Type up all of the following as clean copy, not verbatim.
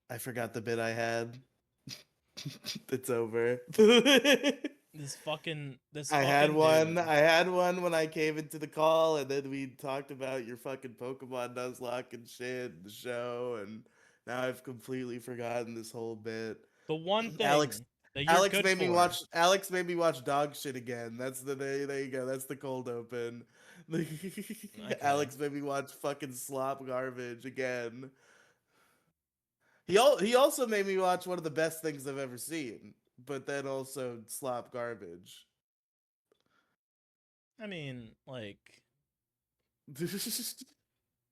I forgot the bit I had. It's over. This I had fucking one. dude. I had one when I came into the call, and then we talked about your fucking Pokemon Nuzlocke and shit, the show, and now I've completely forgotten this whole bit. The one Alex, thing that you're Alex good made me for. watch. Alex made me watch dog shit again. That's the day. There you go. That's the cold open. Okay. Alex made me watch fucking slop garbage again. He also made me watch one of the best things I've ever seen, but then also slop garbage. I mean, like,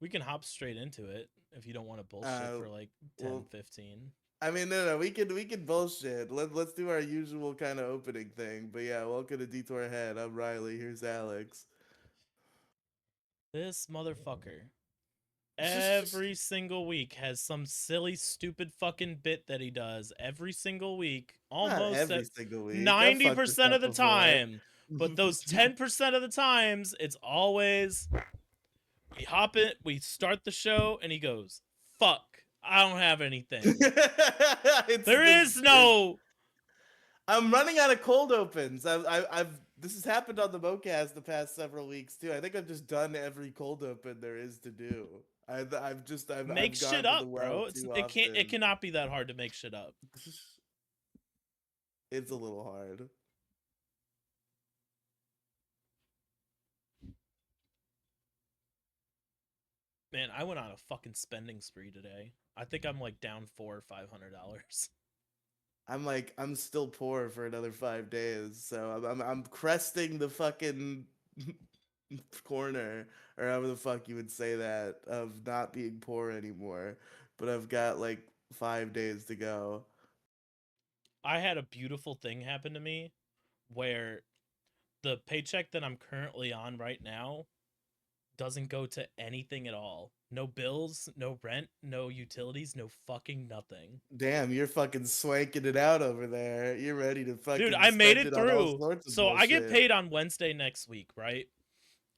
we can hop straight into it if you don't want to bullshit uh, for like 10, well, 15. I mean, no, we can bullshit. Let's do our usual kind of opening thing. But yeah, welcome to Detour Ahead. I'm Riley. Here's Alex. This motherfucker every single week has some silly, stupid fucking bit that he does every single week, Not almost every at single week. I've fucked this 90% of up the before. time. But those 10% of the times, it's always we hop it, we start the show, and he goes, "Fuck, I don't have anything. it's There the is it, no." I'm running out of cold opens. I've this has happened on the Mocast the past several weeks too. I think I've just done every cold open there is to do. Make I've shit gone to the up, well bro. too It often. cannot be that hard to make shit up. It's a little hard. Man, I went on a fucking spending spree today. I think I'm like down $400 or $500. I'm still poor for another 5 days, so I'm cresting the fucking corner, or however the fuck you would say that, of not being poor anymore. But I've got like 5 days to go. I had a beautiful thing happen to me where the paycheck that I'm currently on right now doesn't go to anything at all. No bills, no rent, no utilities, no fucking nothing. Damn, you're fucking swanking it out over there. You're ready to Dude, fucking I made spend it it on all through. sorts of So I get bullshit. paid on Wednesday next week, right?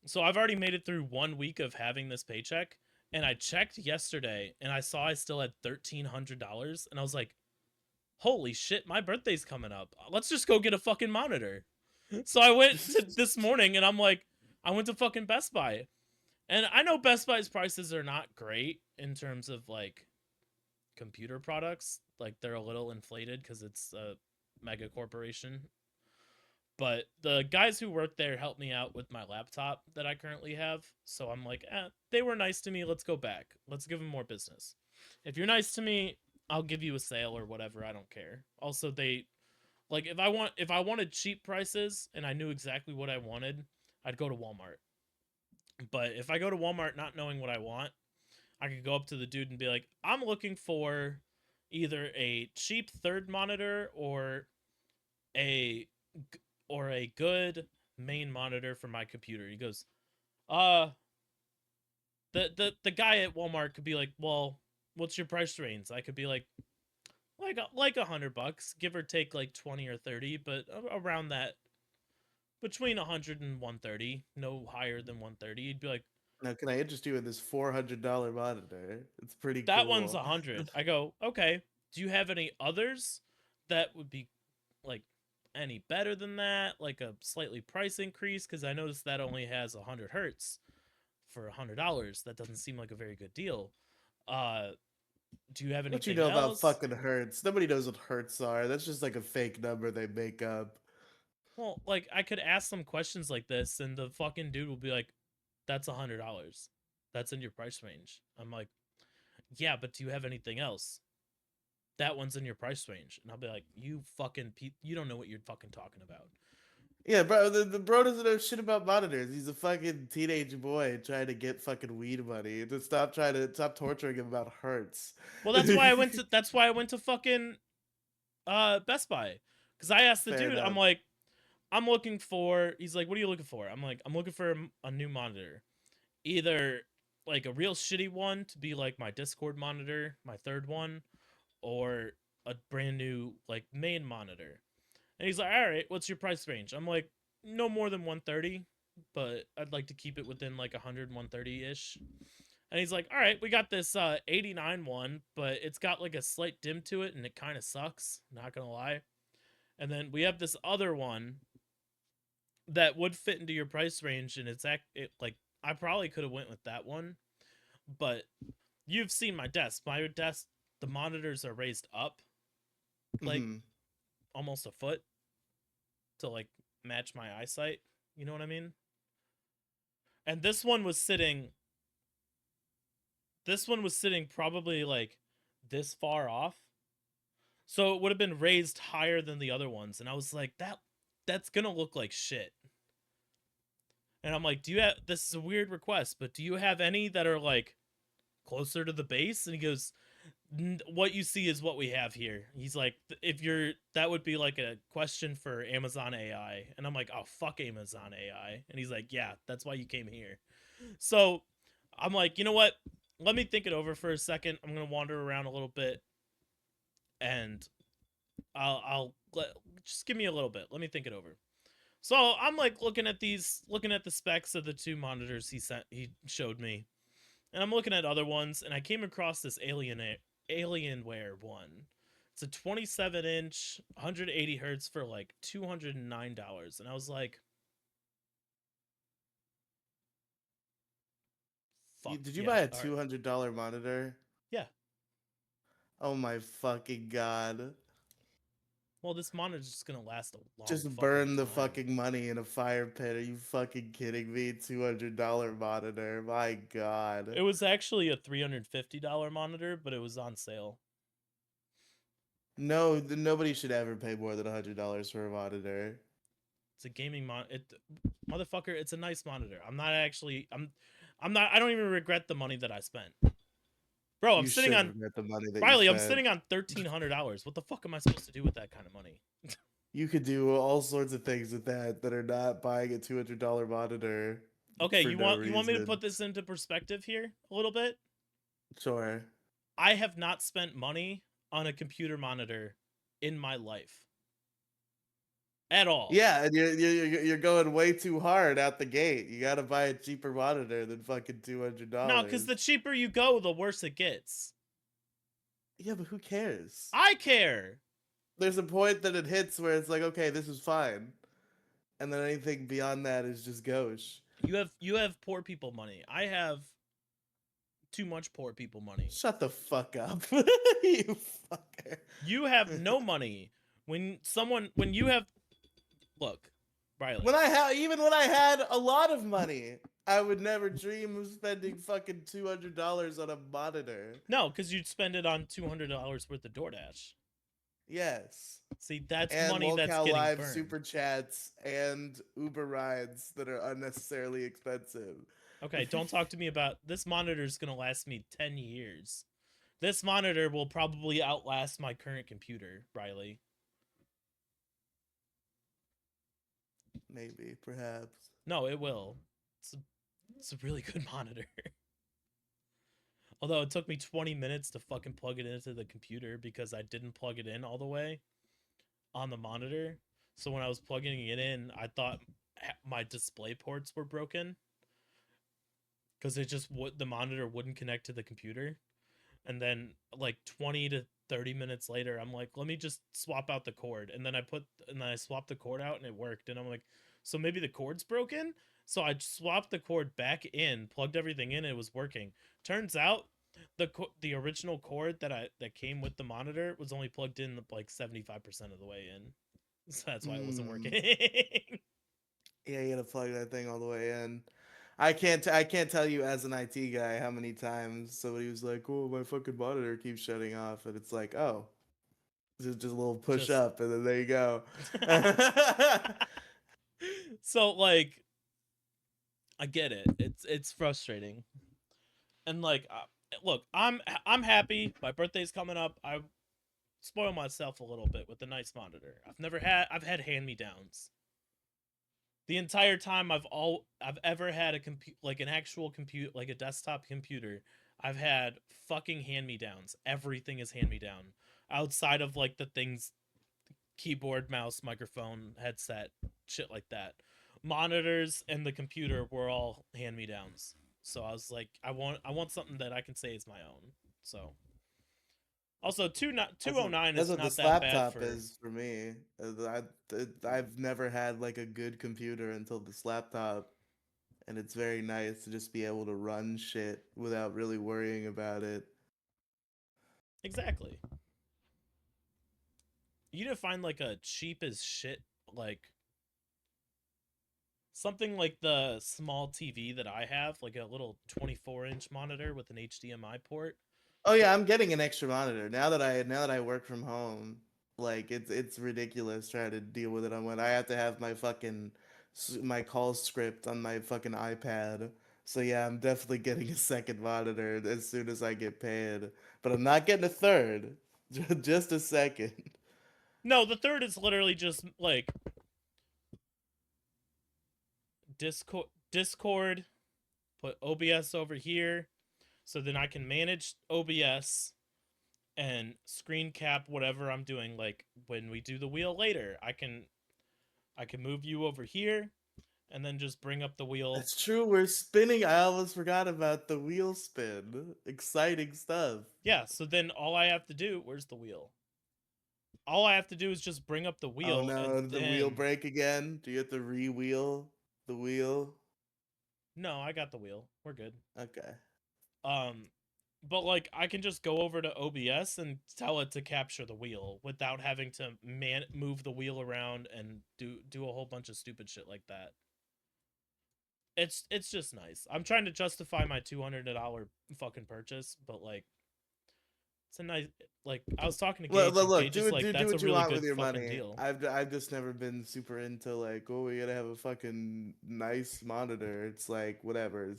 So I've already made it through 1 week of having this paycheck. And I checked yesterday and I saw I still had $1,300. And I was like, holy shit, my birthday's coming up. Let's just go get a fucking monitor. So I went to this morning and I'm like, I went to fucking Best Buy. And I know Best Buy's prices are not great in terms of like computer products. Like they're a little inflated because it's a mega corporation. But the guys who work there helped me out with my laptop that I currently have. So I'm like, they were nice to me. Let's go back. Let's give them more business. If you're nice to me, I'll give you a sale or whatever. I don't care. Also, they like if I wanted cheap prices and I knew exactly what I wanted, I'd go to Walmart. But if I go to Walmart not knowing what I want, I could go up to the dude and be like, I'm looking for either a cheap third monitor a or a good main monitor for my computer. He goes, uh, the guy at Walmart could be like, well, what's your price range? I could be like $100, give or take like 20 or 30, but around that, between 100 and 130, no higher than 130. He'd be like, Now, can I interest you in this $400 monitor? It's pretty that one's cool. 100. I go, okay. Do you have any others that would be like any better than that? Like a slightly price increase? Because I noticed that only has 100 hertz for $100. That doesn't seem like a very good deal. Uh, do you have What you anything know about else? fucking hertz? Nobody knows what hertz are. That's just like a fake number they make up. Well, like I could ask some questions like this, and the fucking dude will be like, "That's $100. That's in your price range." I'm like, "Yeah, but do you have anything else?" That one's in your price range, and I'll be like, "You fucking you don't know what you're fucking talking about." Yeah, bro, the bro doesn't know shit about monitors. He's a fucking teenage boy trying to get fucking weed money. To stop torturing him about hertz. Well, that's why I went to fucking Best Buy, because I asked the Fair dude, I'm enough. like, I'm looking for. He's like, "What are you looking for?" I'm like, "I'm looking for a new monitor, either like a real shitty one to be like my Discord monitor, my third one, or a brand new like main monitor." And he's like, "All right, what's your price range?" I'm like, "No more than 130, but I'd like to keep it within like 100, 130 ish." And he's like, all right, we got this 89 one, but it's got like a slight dim to it and it kind of sucks, not gonna lie. And then we have this other one that would fit into your price range, and like I probably could have went with that one, but you've seen my desk. My desk, the monitors are raised up like Mm-hmm. almost a foot to like match my eyesight. You know what I mean? And this one was sitting probably like this far off. So it would have been raised higher than the other ones, and I was like, that's gonna look like shit. And I'm like, do you have, this is a weird request, but do you have any that are like closer to the base? And he goes, what you see is what we have here. He's like, if you're, that would be like a question for Amazon AI. And I'm like, oh, fuck Amazon AI. And he's like, yeah, that's why you came here. So I'm like, you know what? Let me think it over for a second. I'm going to wander around a little bit and just give me a little bit. Let me think it over. So I'm like looking at the specs of the two monitors he showed me. And I'm looking at other ones, and I came across this Alienware one. It's a 27-inch, 180 hertz for like $209, and I was like, "Fuck Did you yeah, buy a all right, $200 monitor? yeah." Oh my fucking god. Well, this monitor's just gonna last a long Just fucking burn the time. fucking money in a fire pit. Are you fucking kidding me? $200 monitor. My god. It was actually a $350 monitor, but it was on sale. No, nobody should ever pay more than $100 for a monitor. It's a gaming motherfucker. It's a nice monitor. I'm not. I don't even regret the money that I spent, bro. I'm You sitting should on regret the money that you Riley, I'm spent. sitting on $1,300. What the fuck am I supposed to do with that kind of money? You could do all sorts of things with that are not buying a $200 monitor Okay, for no you want me to reason. put this into perspective here a little bit? Sure. I have not spent money on a computer monitor in my life at all. Yeah, and you're going way too hard out the gate. You got to buy a cheaper monitor than fucking No, because $200. the cheaper you go, the worse it gets. Yeah, but who cares? I care. There's a point that it hits where it's like, okay, this is fine, and then anything beyond that is just gauche. You have poor people money. I have too much poor people money. Shut the fuck up, you fucker. You have no money. When you have look, Riley. When I had a lot of money, I would never dream of spending fucking $200 on a monitor. No, because you'd spend it on $200 worth of DoorDash. Yes. See, that's And money that's locale getting live burned. super chats and Uber rides that are unnecessarily expensive. Okay, don't talk to me about this monitor is going to last me 10 years. This monitor will probably outlast my current computer, Riley. Maybe, perhaps. No, it will. It's a really good monitor. Although it took me 20 minutes to fucking plug it into the computer because I didn't plug it in all the way on the monitor. So when I was plugging it in, I thought my display ports were broken because the monitor wouldn't connect to the computer. And then like 20 to 30 minutes later, I'm like, let me just swap out the cord. And then I swapped the cord out and it worked. And I'm like, so maybe the cord's broken? So I swapped the cord back in, plugged everything in, and it was working. Turns out the original cord that came with the monitor was only plugged in like 75% of the way in. So that's why it wasn't working. Yeah, you gotta plug that thing all the way in. I can't tell you as an IT guy how many times somebody was like, "Oh, my fucking monitor keeps shutting off," and it's like, "Oh, just a little push Just up, and then there you go." so like I get it. It's frustrating. And like look, I'm happy. My birthday's coming up. I spoil myself a little bit with a nice monitor. I've had hand-me-downs. The entire time I've ever had like an actual compute like a desktop computer, I've had fucking hand-me-downs. Everything is hand-me-down. Outside of like the things keyboard, mouse, microphone, headset, shit like that. Monitors and the computer were all hand-me-downs. So I was like, I want something that I can say is my own. So also That's what 209 that's is what not this that bad laptop for. is for me. I've never had like a good computer until this laptop, and it's very nice to just be able to run shit without really worrying about it. Exactly. You need to find like a cheap as shit, like something like the small TV that I have, like a little 24-inch monitor with an HDMI port. Oh yeah, I'm getting an extra monitor now that I work from home. Like it's ridiculous trying to deal with it on when I have to have my call script on my fucking iPad. So yeah, I'm definitely getting a second monitor as soon as I get paid. But I'm not getting a third. Just a second. No, the third is literally just like Discord, put OBS over here, so then I can manage OBS and screen cap whatever I'm doing. Like when we do the wheel later, I can move you over here and then just bring up the wheel. That's true. We're spinning. I almost forgot about the wheel spin. Exciting stuff. Yeah, so then all I have to do, where's the wheel? All I have to do is just bring up the Oh wheel and no, did the wheel then break again? Do you have to re-wheel the wheel? no, I got the wheel. We're good. Okay. Um but like I can just go over to OBS and tell it to capture the wheel without having to move the wheel around and do a whole bunch of stupid shit like that. It's just nice. I'm trying to justify my $200 fucking purchase, but like it's a nice, like I was talking to Look, Gage look, and look, Gage is do like do do that's a what you really want with good your fucking money. deal. I've just never been super into like, oh, we gotta have a fucking nice monitor. It's like whatever.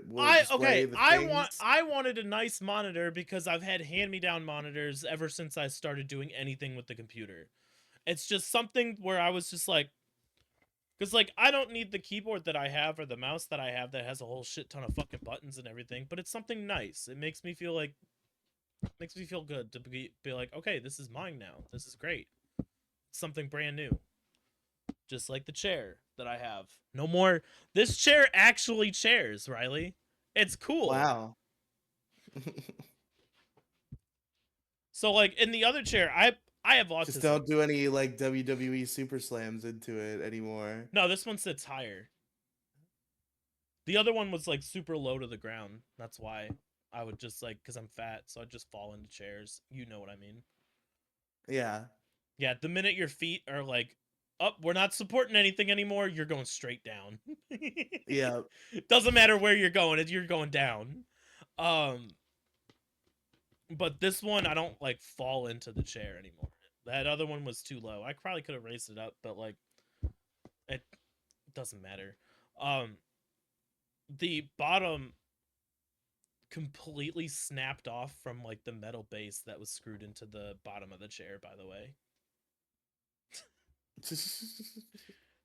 Will it I display okay, the things? I wanted a nice monitor because I've had hand-me-down monitors ever since I started doing anything with the computer. It's just something where I was just like, because like I don't need the keyboard that I have or the mouse that I have that has a whole shit ton of fucking buttons and everything, but it's something nice. It makes me feel like, makes me feel good to be like, okay, this is mine now. This is great. Something brand new. Just like the chair that I have. No more. This chair actually chairs, Riely. It's cool. Wow. So like in the other chair, I have Just autism. don't do any like WWE super slams into it anymore. No, this one sits higher. The other one was like super low to the ground. That's why I would just like, because I'm fat, so I'd just fall into chairs. You know what I mean? Yeah. Yeah, the minute your feet are like, up, we're not supporting anything anymore, you're going straight down. Yeah. Doesn't matter where you're going, you're going down. Um, but this one, I don't like fall into the chair anymore. That other one was too low. I probably could have raised it up, but like, it doesn't matter. Um, the bottom completely snapped off from like the metal base that was screwed into the bottom of the chair, by the way.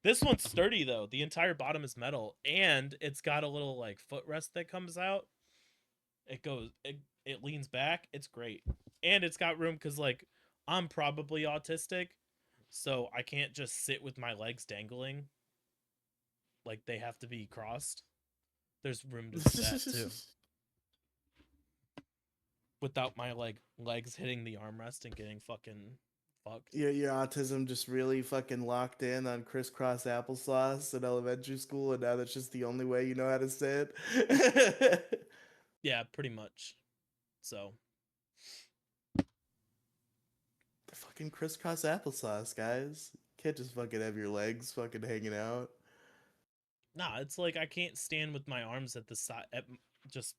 This one's sturdy though. The entire bottom is metal and it's got a little like footrest that comes out. It leans back. It's great. And it's got room cuz like I'm probably autistic, so I can't just sit with my legs dangling. Like they have to be crossed. There's room to do that too. Without my like legs hitting the armrest and getting fucking fucked. Your autism just really fucking locked in on crisscross applesauce in elementary school, and now that's just the only way you know how to say it. Yeah, pretty much. So, The fucking crisscross applesauce, guys. Can't just fucking have your legs fucking hanging out. nah, it's like I can't stand with my arms at the side at just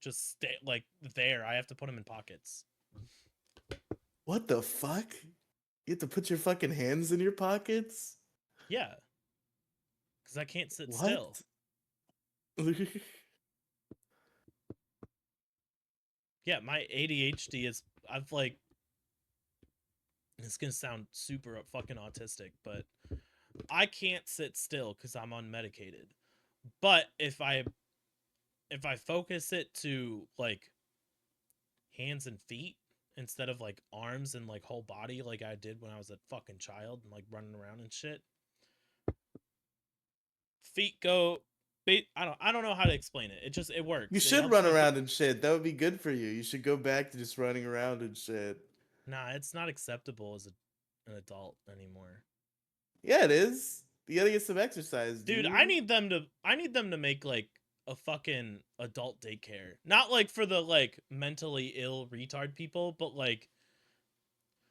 just stay like there. I have to put them in pockets. What the fuck? You have to put your fucking hands in your pockets? Yeah, cuz I can't sit still. What? Yeah, my ADHD is I've like it's going to sound super fucking autistic, but I can't sit still cuz I'm unmedicated. But if I focus it to like hands and feet instead of like arms and like whole body like I did when I was a fucking child and like running around and shit. Feet go I don't know how to explain it. It just it You works. It should helps run my around and shit. That would be good for you. You should go back to just running around and shit. Nah, it's not acceptable as an adult anymore. Yeah, it is. You gotta get some exercise, Dude, dude. I need them to make like a fucking adult daycare. Not like for the like mentally ill retard people, but like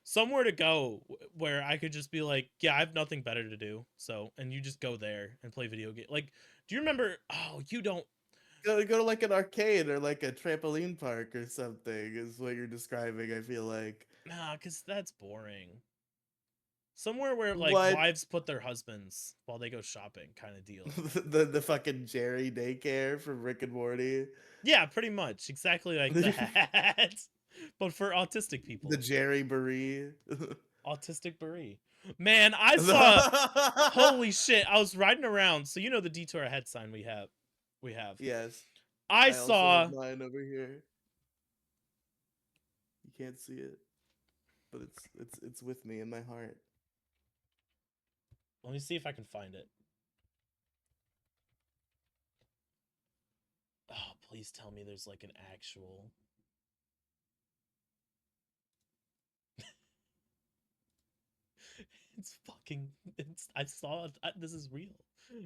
somewhere to go where I could just be like, yeah, I have nothing better to do. So, and you just go there and play video game. Like, do you remember? Oh, you don't. Go to like an arcade or like a trampoline park or something is what you're describing, I feel like. Nah, cause that's boring. Somewhere where like What? wives put their husbands while they go shopping, kind of deal. The fucking Jerry daycare from Rick and Morty. Yeah, pretty much, exactly like that. But for autistic The people, Jerry Marie. autistic Brie. Man, I saw. Holy shit! I was riding around. So you know the Detour ahead sign we have. Yes. I I also have saw. mine over here. You can't see it, but it's with me in my heart. Let me see if I can find it. Oh, please tell me there's like an actual. It's fucking. It's. I saw. This is real,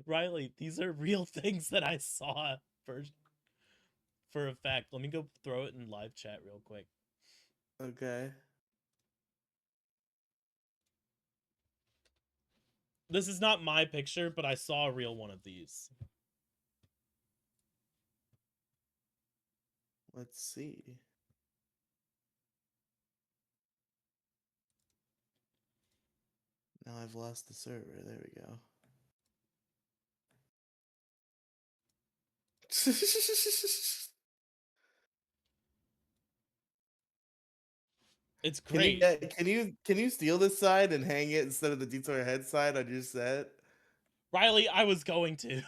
Riely. These are real things that I saw for a fact. Let me go throw it in live chat real quick. Okay. This is not my picture, but I saw a real one of these. Let's see. Now I've lost the server. There we go. It's Can you great. can you steal this side and hang it instead of the Detour head side on your set? Riely, I was going to.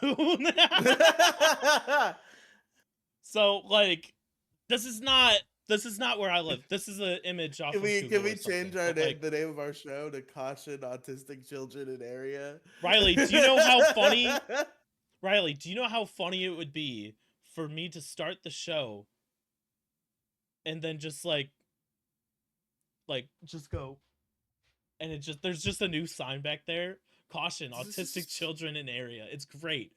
So like this is not where I live. This is an image off of Can Google we or change something. our But like the name of our show to Caution Autistic Children in Area? Riely, do you know how funny Riely, do you know how funny it would be for me to start the show and then just like just go and it just there's just a new sign back there. Caution, autistic children in area. It's great.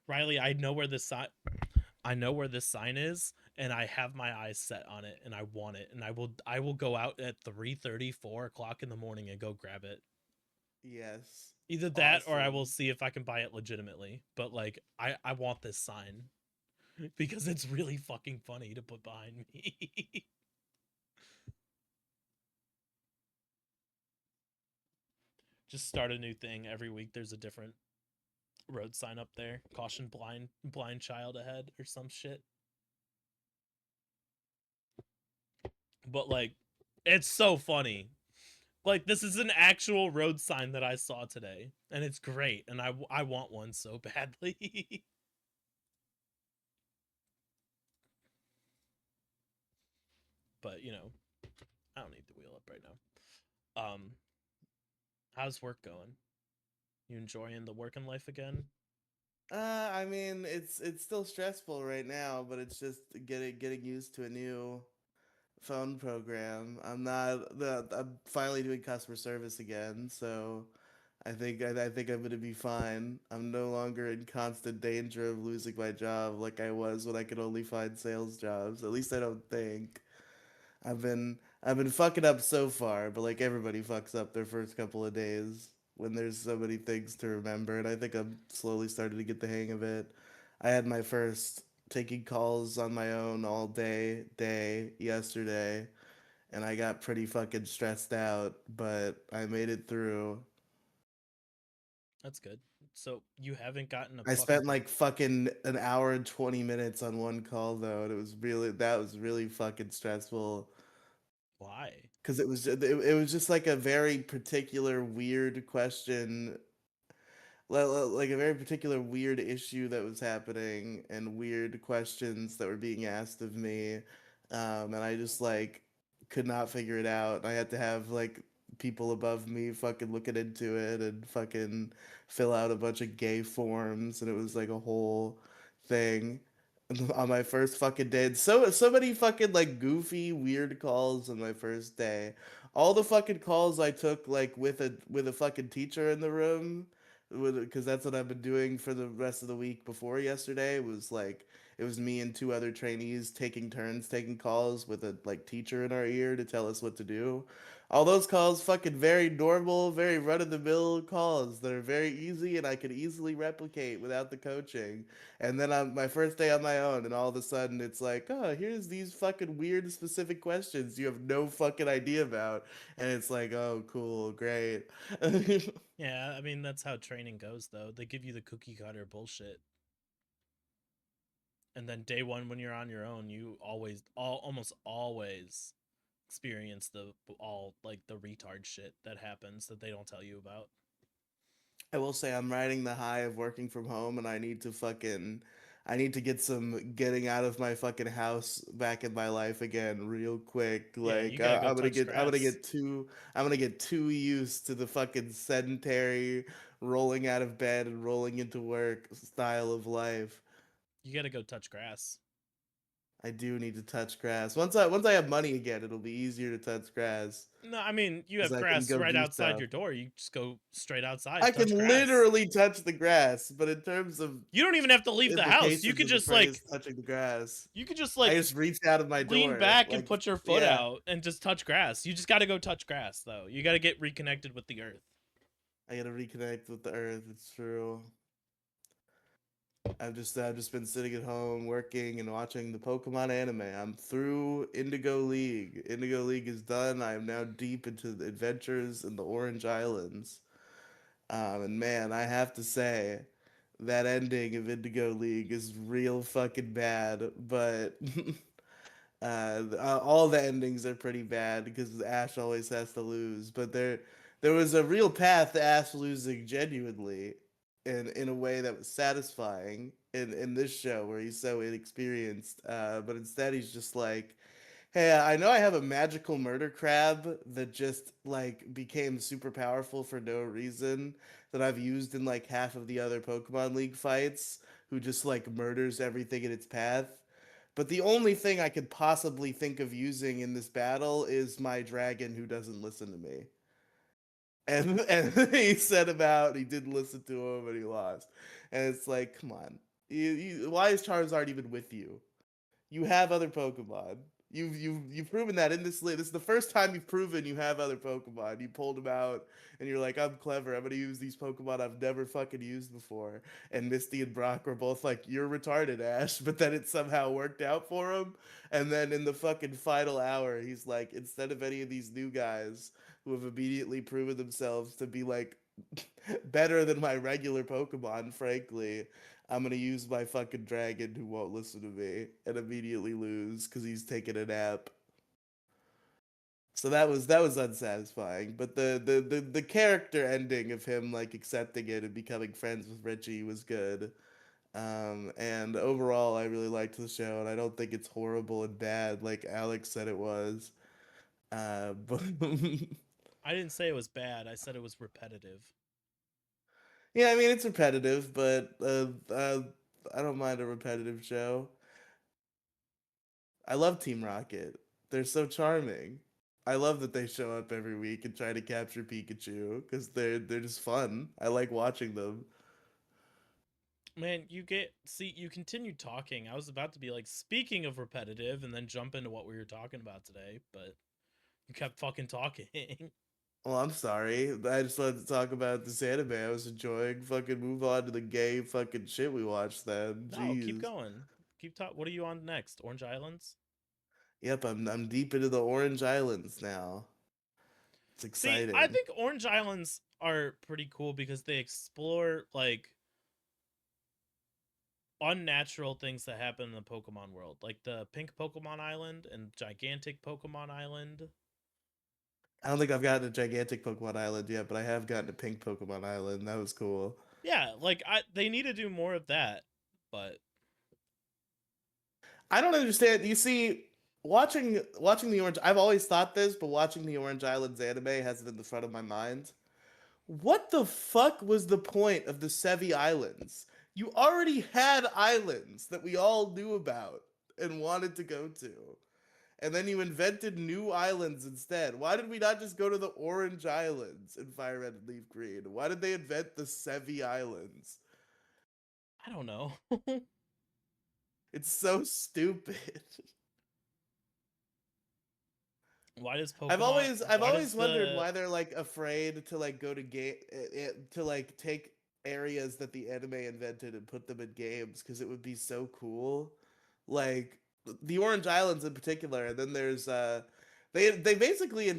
Riely, I know where this sign is and I have my eyes set on it and I want it and I will go out at 3:30, 4 o'clock in the morning and go grab it. Yes. Either that or I will Awesome. see if I can buy it legitimately. But like I want this sign because it's really fucking funny to put behind me. Just start a new thing every week. There's a different road sign up there. Caution blind child ahead or some shit. But like it's so funny. Like this is an actual road sign that I saw today and it's great and I want one so badly. But, you know, I don't need the wheel up right now. How's work going? You enjoying the working life again? I mean, it's still stressful right now, but it's just getting used to a new phone program. I'm finally doing customer service again, so I think I'm gonna be fine. I'm no longer in constant danger of losing my job like I was when I could only find sales jobs. At least I don't think. I've been fucking up so far, but like everybody fucks up their first couple of days when there's so many things to remember, and I think I'm slowly starting to get the hang of it. I had my first taking calls on my own all day yesterday, and I got pretty fucking stressed out, but I made it through. That's good. So you haven't gotten a I fucking spent like fucking an hour and 20 minutes on one call though, and that was really fucking stressful. why? Because it was just like a very particular weird question, like a very particular weird issue that was happening and weird questions that were being asked of me, and I just like could not figure it out. I had to have like people above me fucking looking into it and fucking fill out a bunch of gay forms, and it was like a whole. thing on my first fucking day. And so many fucking like goofy weird calls on my first day. All the fucking calls I took like with a fucking teacher in the room, because that's what I've been doing for the rest of the week before yesterday. Was like it was me and two other trainees taking turns taking calls with a like teacher in our ear to tell us what to do. All those calls fucking very normal, very run of the mill calls that are very easy and I could easily replicate without the coaching. And then on my first day on my own, and all of a sudden it's like, oh, here's these fucking weird specific questions you have no fucking idea about. And it's like, oh, cool, great. Yeah, I mean that's how training goes though. They give you the cookie cutter bullshit. And then day 1 when you're on your own, you almost always experience the all like the retard shit that happens that they don't tell you about. I will say I'm riding the high of working from home, and I need to get some getting out of my fucking house back in my life again real quick. Yeah, you Like got to go touch I'm gonna grass. get too used to the fucking sedentary rolling out of bed and rolling into work style of life. You got to go touch grass. I do need to touch grass. Once I have money again, it'll be easier to touch grass No, I mean, you because have I can grass go right do outside stuff. your door. You just go straight outside, I touch can grass. literally touch the grass, but in terms of You don't even have to leave the house. implications of the phrase touching the grass, You could just I like just reached out of my lean door. back and Like, put your foot yeah, out and just touch grass. You just got to go touch grass though. You got to get reconnected with the earth. I gotta reconnect with the earth. It's true. I've just been sitting at home working and watching the Pokemon anime. I'm through Indigo League. Indigo League is done. I am now deep into the adventures in the Orange Islands. And man, I have to say, that ending of Indigo League is real fucking bad. But all the endings are pretty bad because Ash always has to lose. But there was a real path to Ash losing genuinely, in a way that was satisfying in this show where he's so inexperienced. But instead he's just like, hey, I know I have a magical murder crab that just like became super powerful for no reason that I've used in like half of the other Pokemon League fights, who just like murders everything in its path. But the only thing I could possibly think of using in this battle is my dragon who doesn't listen to me. And he said about he didn't listen to him and he lost. And it's like, come on. Why is Charizard even with you? You have other Pokemon. You've proven that in this league. This is the first time you've proven you have other Pokemon. You pulled them out, and you're like, I'm clever. I'm gonna use these Pokemon I've never fucking used before. And Misty and Brock were both like, you're retarded, Ash. But then it somehow worked out for him. And then in the fucking final hour, he's like, instead of any of these new guys who have immediately proven themselves to be like better than my regular Pokemon, frankly, I'm gonna use my fucking dragon who won't listen to me and immediately lose because he's taking a nap. So that was unsatisfying. But the character ending of him like accepting it and becoming friends with Richie was good. And overall, I really liked the show, and I don't think it's horrible and bad like Alex said it was. But I didn't say it was bad. I said it was repetitive. yeah, I mean it's repetitive, but I don't mind a repetitive show. I love Team Rocket. They're so charming. I love that they show up every week and try to capture Pikachu because they're just fun. I like watching them. Man, you continued talking. I was about to be like, speaking of repetitive, and then jump into what we were talking about today, but you kept fucking talking. Well, I'm sorry. I just wanted to talk about this anime I was enjoying. Fucking move on to the gay fucking shit we watched then. No, keep Jeez. going. Keep talk. What are you on next? Orange Islands. Yep, I'm deep into the Orange Islands now. It's See, I exciting. think Orange Islands are pretty cool because they explore like unnatural things that happen in the Pokemon world, like the pink Pokemon Island and gigantic Pokemon Island. I don't think I've gotten a gigantic Pokemon Island yet, but I have gotten a pink Pokemon Island. That was cool. Yeah, they need to do more of that. But I don't understand. You see, watching the Orange, I've always thought this, but watching the Orange Islands anime has it in the front of my mind. What the fuck was the point of the Sevi Islands? You already had islands that we all knew about and wanted to go to. And then you invented new islands instead. Why did we not just go to the Orange Islands in Fire Red and Leaf Green? Why did they invent the Sevi Islands? I don't know. It's so stupid. Why does I've Pokemon? always I've Why does always wondered the why they're like afraid to like go to game to like take areas that the anime invented and put them in games because it would be so cool. Like the Orange Islands in particular, and then there's they basically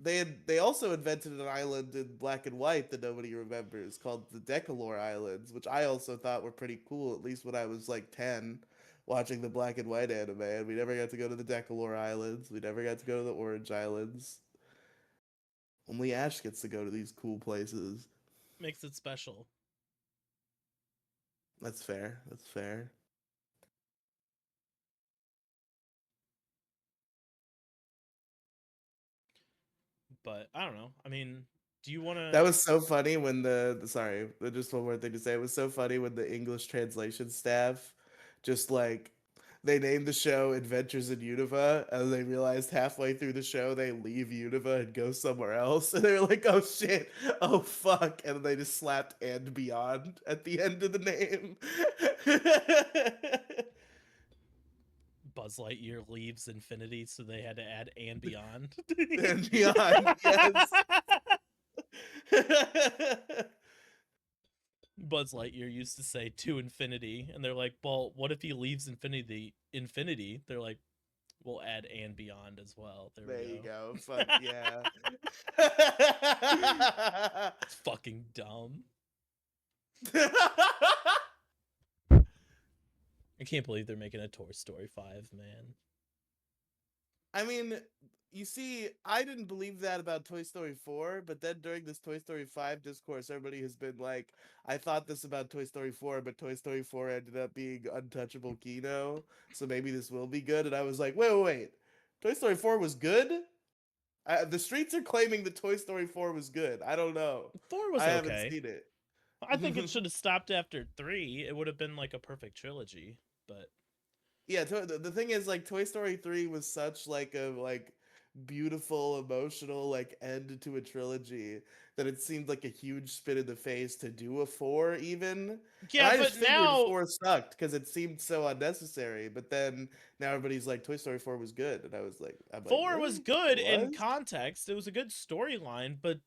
they also invented an island in Black and White that nobody remembers called the Decalore Islands, which I also thought were pretty cool, at least when I was like 10 watching the Black and White anime, and we never got to go to the Decalore Islands. We never got to go to the Orange Islands. Only Ash gets to go to these cool places. makes it special? That's fair. That's fair. But I don't know. I mean, do you want That to? was so funny when sorry, just one more thing to say. It was so funny when the English translation staff just like they named the show Adventures in Unova, and they realized halfway through the show they leave Unova and go somewhere else, and they're like, "Oh shit, oh fuck," and they just slapped "and beyond" at the end of the name. Buzz Lightyear leaves Infinity, so they had to add and beyond. And beyond, yes. Buzz Lightyear used to say to infinity, and they're like, "Well, what if he leaves infinity? Infinity?" They're like, "We'll add and beyond as well." There we There you go. go. Fuck yeah. It's fucking dumb. I can't believe they're making a Toy Story 5, man. I mean, you see, I didn't believe that about Toy Story 4, but then during this Toy Story 5 discourse, everybody has been like, I thought this about Toy Story 4, but Toy Story 4 ended up being Untouchable Kino, so maybe this will be good. And I was like, wait. Toy Story 4 was good? The streets are claiming that Toy Story 4 was good. I don't know. 4 was I haven't okay. seen it. I think it should have stopped after 3. It would have been like a perfect trilogy, but Yeah, the thing is, like, Toy Story 3 was such like a like beautiful emotional like end to a trilogy that it seemed like a huge spit in the face to do a 4 even. And yeah, I just but figured now 4 sucked because it seemed so unnecessary, but then now everybody's like Toy Story 4 was good, and I'm like 4 was really, good it in was. context. It was a good storyline, but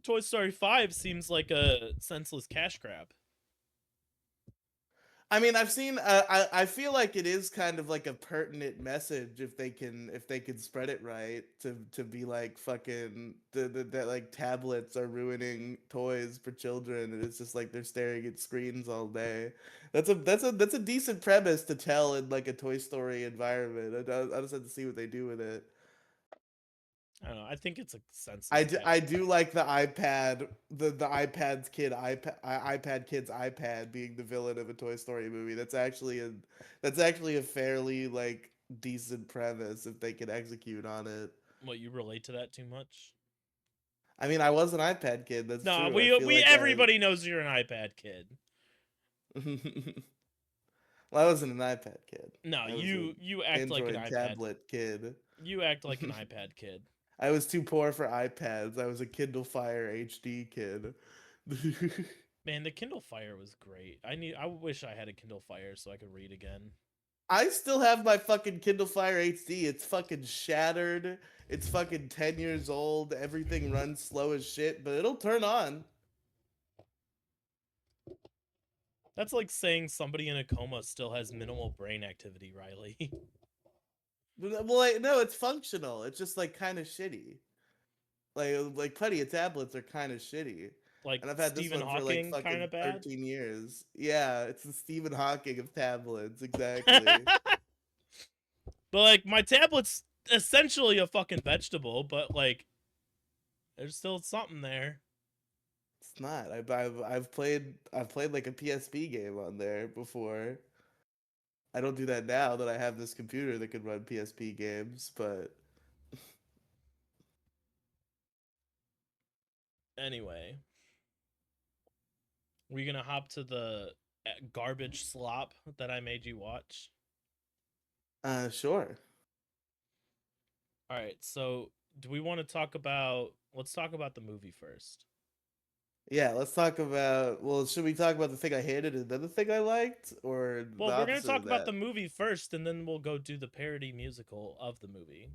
Toy Story 5 seems like a senseless cash grab. I mean, I've seen. I feel like it is kind of like a pertinent message if they can spread it right to be like fucking that like tablets are ruining toys for children, and it's just like they're staring at screens all day. That's a decent premise to tell in like a Toy Story environment. I just have to see what they do with it. I don't know. I think it's a senseless I cash do grab. like the iPad, the iPad's kid iPad kid's iPad being the villain of a Toy Story movie. That's actually a fairly like decent premise if they can execute on it. What, you relate to that too much? I mean, I was an iPad kid. That's No, true. I we feel we like I. everybody knows you're an iPad kid. Well, I wasn't an iPad kid. No, I was an you act like an Android iPad. tablet kid. You act like an iPad kid. I was too poor for iPads. I was a Kindle Fire HD kid. Man, the Kindle Fire was great. I wish I had a Kindle Fire so I could read again. I still have my fucking Kindle Fire HD. It's fucking shattered. It's fucking 10 years old. Everything runs slow as shit, but it'll turn on. That's like saying somebody in a coma still has minimal brain activity, Riely. Well, like, no, it's functional. It's just like kind of shitty. Like plenty of tablets are kind of shitty. Like And I've had this Stephen one for like Hawking kind fucking of bad. 13 years. Yeah, it's the Stephen Hawking of tablets, exactly. But like my tablet's essentially a fucking vegetable, but like there's still something there. It's not. I've played like a PSP game on there before. I don't do that now that I have this computer that can run PSP games, but Anyway, We gonna hop to the garbage slop that I made you watch? Sure. All right. So, do we want to talk about? Let's talk about the movie first. Yeah, let's talk about. Well, should we talk about the thing I hated and then the thing I liked, or the Well, we're gonna opposite talk of about that? the movie first, and then we'll go do the parody musical of the movie.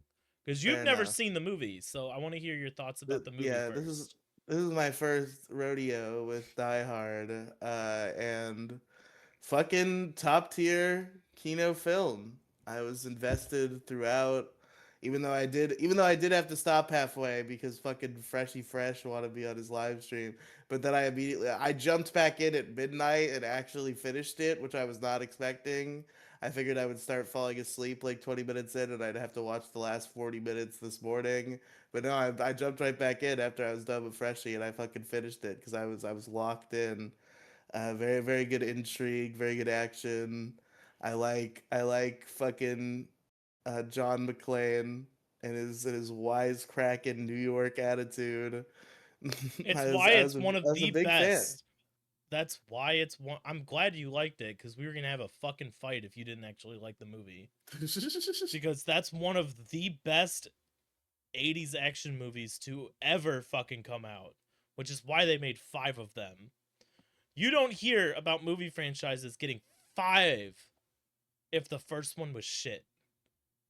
Because you've Fair never enough. seen the movie, so I want to hear your thoughts about the movie Yeah, this is first. this is my first rodeo with Die Hard, and fucking top tier Kino film. I was invested throughout, even though I did have to stop halfway because fucking Freshy Fresh wanted to be on his live stream. But then I jumped back in at midnight and actually finished it, which I was not expecting. I figured I would start falling asleep like 20 minutes in and I'd have to watch the last 40 minutes this morning. But no, I jumped right back in after I was done with Freshie and I fucking finished it because I was locked in. Very very good intrigue, very good action. I like fucking John McClane and his wisecracking New York attitude. It's I was why I was it's a, one I of was a the big fan. best. That's why it's one. I'm glad you liked it because we were gonna have a fucking fight if you didn't actually like the movie. Because that's one of the best 80s action movies to ever fucking come out, which is why they made 5 of them. You don't hear about movie franchises getting 5 if the first one was shit.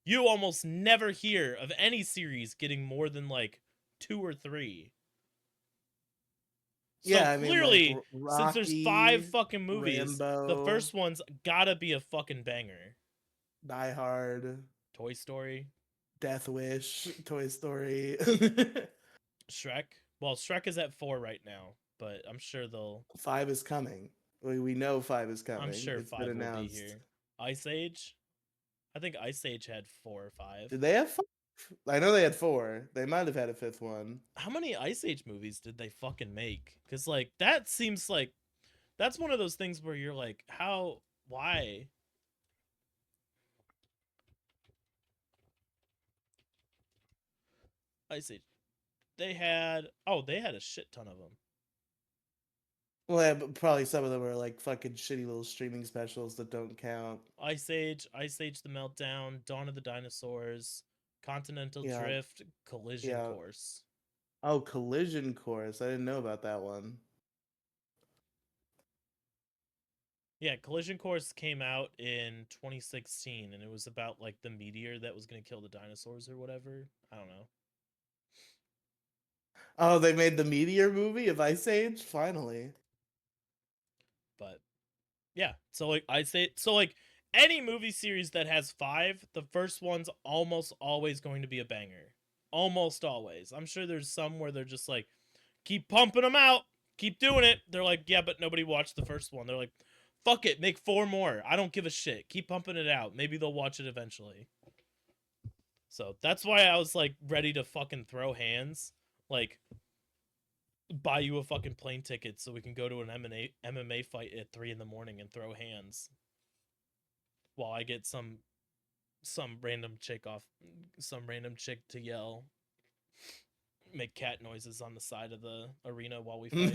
You almost never hear of any series getting more than like 2 or 3. So Yeah, I mean like clearly, since there's 5 Rocky, fucking movies, the Rambo, first one's gotta be a fucking banger. Die Hard, Toy Story, Death Wish, Toy Story. Shrek. Well, Shrek is at 4 right now, but I'm sure they'll. Five is coming. We know five is I'm coming. sure It's been 5 will be announced. here. Ice Age. I think Ice Age had 4 or 5. Did they have five? I know they had four. They might have had a fifth one. How many Ice Age movies did they fucking make? Because like that seems like that's one of those things where you're like, how? Why? Ice Age. They had a shit ton of them. Well, yeah, but probably some of them are like fucking shitty little streaming specials that don't count. Ice Age the Meltdown, Dawn of the Dinosaurs, Continental Yeah, Drift, Collision yeah. Course. Oh, Collision Course. I didn't know about that one. Yeah, Collision Course came out in 2016 and it was about like the meteor that was going to kill the dinosaurs or whatever. I don't know. Oh, they made the Meteor movie of Ice Age? Finally. But yeah, so like I say so like any movie series that has 5, the first one's almost always going to be a banger. Almost always. I'm sure there's some where they're just like keep pumping them out, keep doing it. They're like, yeah, but nobody watched the first one. They're like, fuck it, make 4 more. I don't give a shit. Keep pumping it out. Maybe they'll watch it eventually. So that's why I was like ready to fucking throw hands, like buy you a fucking plane ticket so we can go to an MMA fight at 3 in the morning and throw hands while I get some random chick off, some random chick to yell, make cat noises on the side of the arena while we fight.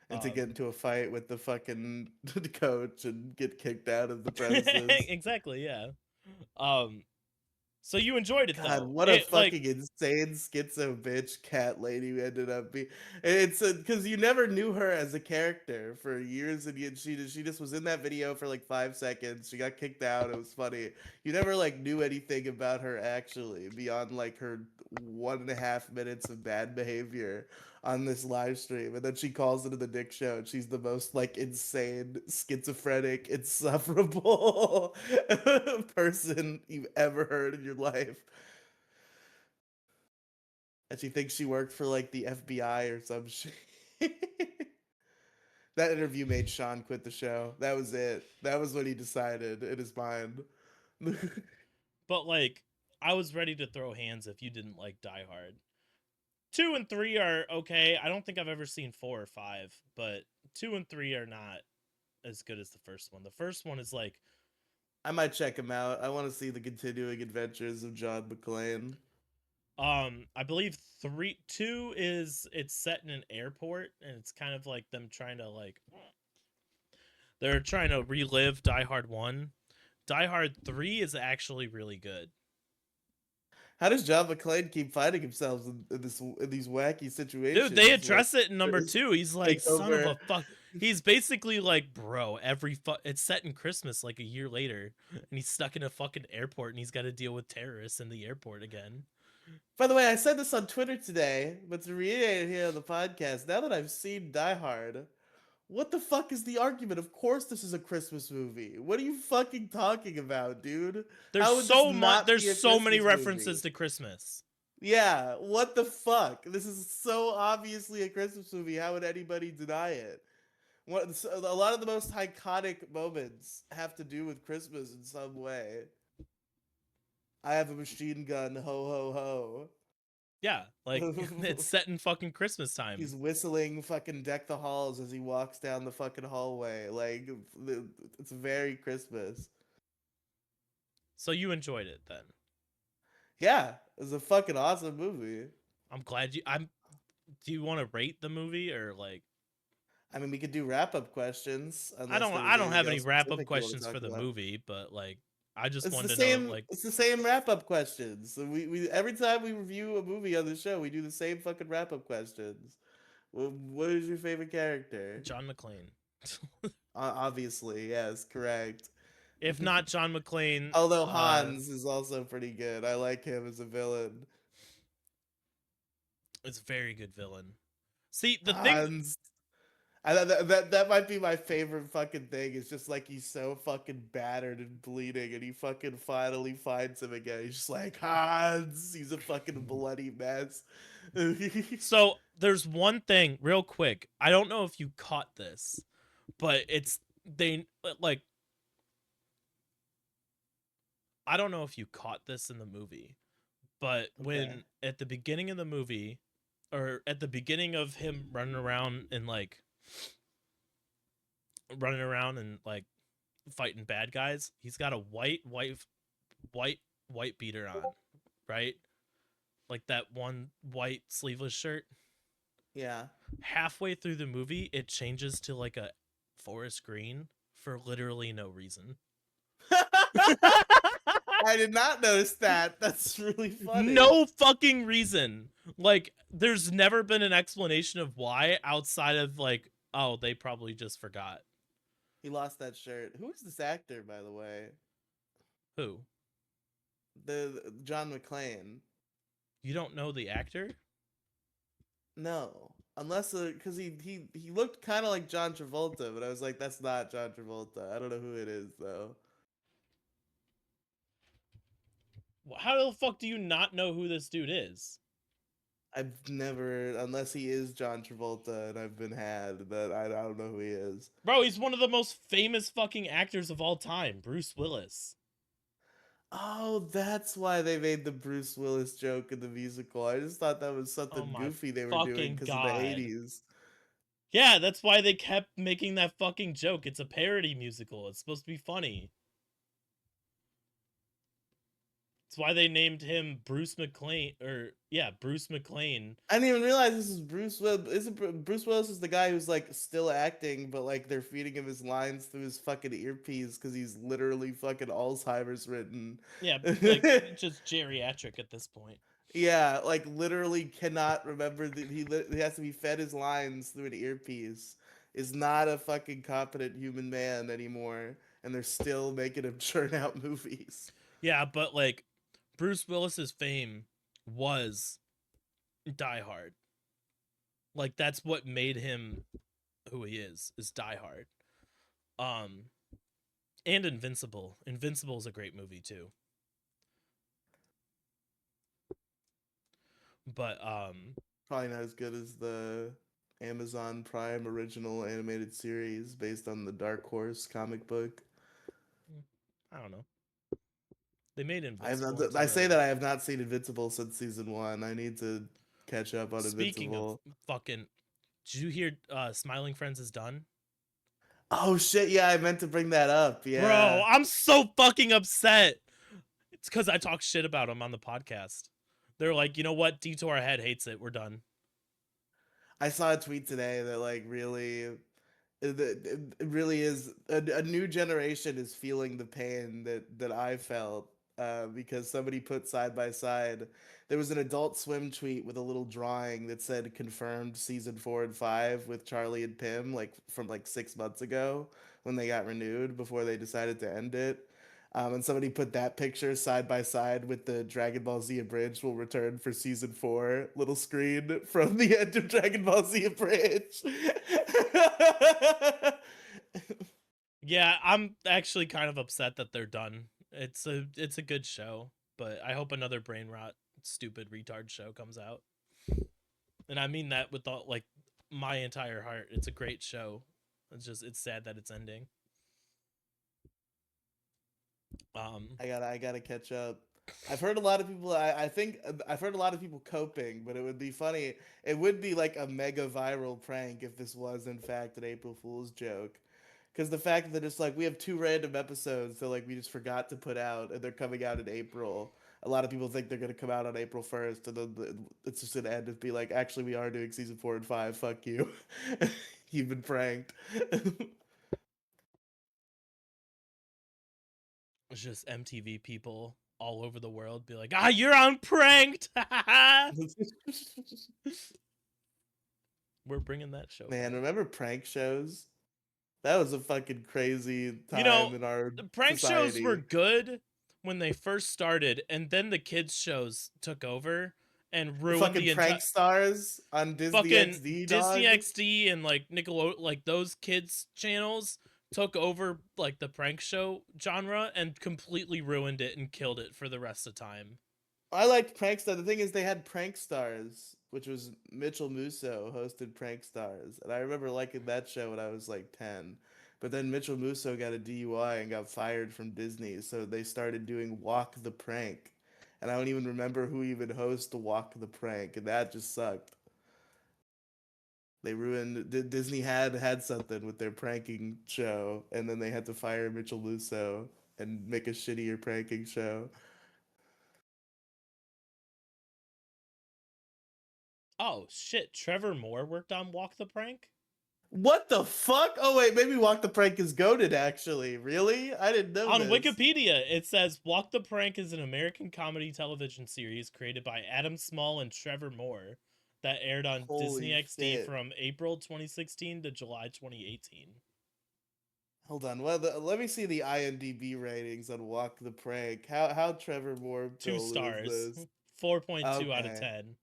And to Um, get into a fight with the fucking coach and get kicked out of the premises. exactly, yeah. Um, so you enjoyed it God, though. what a It like fucking insane schizo bitch cat lady we ended up being. It's because you never knew her as a character for years and years. She just was in that video for like 5 seconds. She got kicked out. It was funny. You never like knew anything about her actually beyond like her 1.5 minutes of bad behavior on this live stream, and then she calls into the Dick Show, and she's the most like insane, schizophrenic, insufferable person you've ever heard in your life. And she thinks she worked for like the FBI or some shit. That interview made Sean quit the show. That was it. That was what he decided in his mind. but like I was ready to throw hands if you didn't like Die Hard. 2 and 3 are okay. I don't think I've ever seen 4 or 5, but 2 and 3 are not as good as the first one. The first one is like I might check him out. I want to see the continuing adventures of John McClane. I believe 2 is it's set in an airport, and it's kind of like them trying to like they're trying to relive Die Hard 1. Die Hard 3 is actually really good. How does John McClane keep finding himself in these wacky Dude, they situations where address it in number Chris 2. He's like, takes son of over? a fuck. He's basically like, bro, it's set in Christmas like a year later, and he's stuck in a fucking airport, and he's got to deal with terrorists in the airport again. By the way, I said this on Twitter today, but to reiterate it here on the podcast, now that I've seen Die Hard, what the fuck is the argument? Of course this is a Christmas movie. What are you fucking talking about, dude? How would this not There's be a so many Christmas references movie? to Christmas. Yeah, what the fuck? This is so obviously a Christmas movie. How would anybody deny it? A lot of the most iconic moments have to do with Christmas in some way. I have a machine gun, ho ho Yeah, like it's ho. set in fucking Christmas time. He's whistling fucking Deck the Halls as he walks down the fucking hallway. Like, it's very Christmas. So you enjoyed it then. Yeah, it's a fucking awesome movie. I'm glad you I'm do you want to rate the movie or like I mean, we could do wrap up questions unless there was I don't anything have any else wrap up specific you want to questions talk for the about. movie, but like I just It's the wanted to know same. like It's the same wrap up questions. So we every time we review a movie on the show, we do the same fucking wrap up questions. What is your favorite character? John McClane. Obviously, yes, correct. If not John McClane, Although Hans is also pretty good. I like him as a villain. it's a very good villain. See, the thing Hans. That might be my favorite fucking thing. It's just like he's so fucking battered and bleeding, and he fucking finally finds him again. He's just like Hans. He's a fucking bloody mess. so there's one thing real quick. I don't know if you caught this, but it's they like I don't know if you caught this in the movie, but Okay. when at the beginning of the movie or at the beginning of him running around and like fighting bad guys, he's got a white beater on, right? Like that one white sleeveless shirt. Yeah. Halfway through the movie, it changes to like a forest green for literally no reason. I did not notice that. That's really funny. No fucking reason. Like, there's never been an explanation of why outside of like, oh, they probably just forgot. He lost that shirt. Who is this actor, by the way? Who? The John McClane. You don't know the actor? No, unless because he looked kind of like John Travolta, but I was like, that's not John Travolta. I don't know who it is though. How the fuck do you not know who this dude is? I've never, unless he is John Travolta, and I've been had, but I don't know who he is. Bro, he's one of the most famous fucking actors of all time, Bruce Willis. Oh, that's why they made the Bruce Willis joke in the musical. I just thought that was Oh something my goofy they were doing fucking because of the god. 80s. Yeah, that's why they kept making that fucking joke. It's a parody musical. It's supposed to be funny. It's why they named him Bruce McClane, Bruce McClane. I didn't even realize this is Bruce Willis. Bruce Willis is the guy who's like still acting, but like they're feeding him his lines through his fucking earpiece because he's literally fucking Alzheimer's ridden. Yeah, like just geriatric at this point. Yeah, like literally cannot remember that he has to be fed his lines through an earpiece. Is not a fucking competent human man anymore, and they're still making him churn out movies. Yeah, but like Bruce Willis's fame was Die Hard. Like that's what made him who he is Die Hard. And Invincible. Invincible is a great movie too. But Probably not as good as the Amazon Prime original animated series based on the Dark Horse comic book. I don't know. They made I have Invincible. not. I say that I have not seen Invincible since season 1. I need to catch up on Speaking of Invincible. fucking, did you hear Smiling Friends is done? Oh shit! Yeah, I meant to bring that up. Yeah, Bro, I'm so fucking upset. It's because I talk shit about him on the podcast. They're like, you know what? Detour Head hates it. We're done. I saw a tweet today that like it really is a new generation is feeling the pain that I felt because somebody put side by side. There was an Adult Swim tweet with a little drawing that said confirmed season 4 and 5 with Charlie and Pim, like from like 6 months ago when they got renewed before they decided to end it. And somebody put that picture side by side with the Dragon Ball Z Abridged will return for season 4 little screen from the end of Dragon Ball Z Abridged. Yeah, I'm actually kind of upset that they're done. It's a good show, but I hope another brain rot stupid retard show comes out. And I mean that with all like my entire heart. It's a great show. It's sad that it's ending. Um I gotta catch up. I've heard a lot of people. I think I've heard a lot of people coping, but it would be funny. It would be like a mega viral prank if this was in fact an April Fool's joke. Because the fact that it's like we have 2 random episodes that like we just forgot to put out, and they're coming out in April. A lot of people think they're gonna come out on April 1st, and then it's just gonna end and be like, actually, we are doing season 4 and 5. Fuck you, you've been pranked. it's just MTV people all over the world be like, "Ah, you're on pranked." We're bringing that show Man, back. remember prank shows? That was a fucking crazy You know, time in our the prank shows were society. good when they first started, and then the kids shows took over and The ruined fucking the entire prank stars on Disney fucking XD, Disney dog. XD and like Nickelodeon, like those kids channels took over like the prank show genre and completely ruined it and killed it for the rest of time. I liked Prank Star. The thing is, they had Prank Stars, which was Mitchell Musso hosted Prank Stars, and I remember liking that show when I was like 10. But then Mitchell Musso got a DUI and got fired from Disney, so they started doing Walk the Prank, and I don't even remember who even hosts Walk the Prank, and that just sucked. They ruined. Disney had something with their pranking show, and then they had to fire Mitchell Musso and make a shittier pranking show. Oh shit, Trevor Moore worked on Walk the Prank? What the fuck? Oh wait, maybe Walk the Prank is goaded actually. Really? I didn't know On this. Wikipedia, it says Walk the Prank is an American comedy television series created by Adam Small and Trevor Moore that aired on Disney Holy XD shit. from April 2016 to July 2018. Hold on. Let me see the IMDb ratings on Walk the Prank. How Trevor Moore Two told is stars, this? 4.2 out of Okay. 10.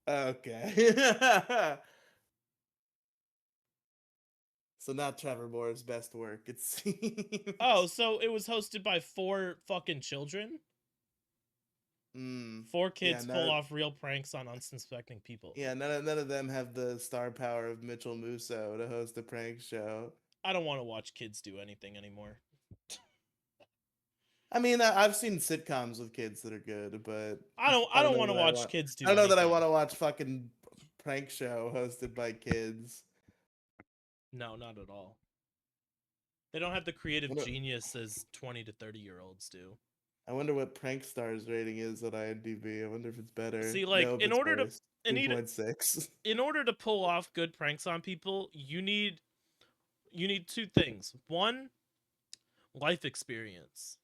Okay. So not Trevor Moore's best work, it Oh, seems. so it was hosted by four fucking children? Mm. Four Yeah, kids pull none, off real pranks on unsuspecting people. yeah, none of them have the star power of Mitchell Musso to host a prank show. I don't want to watch kids do anything anymore. I mean, I've seen sitcoms with kids that are good, but I don't want to watch kids I do don't know that I anything. want to watch fucking prank show hosted by kids. No, not at all. They don't have the creative Wonder- genius as 20 to 30-year-olds do. I wonder what Prank Stars rating is on IMDb. I wonder if it's better. See, like Nope, it's worse. in need 3.6. in order to pull off good pranks on people, you need two things. One, life experience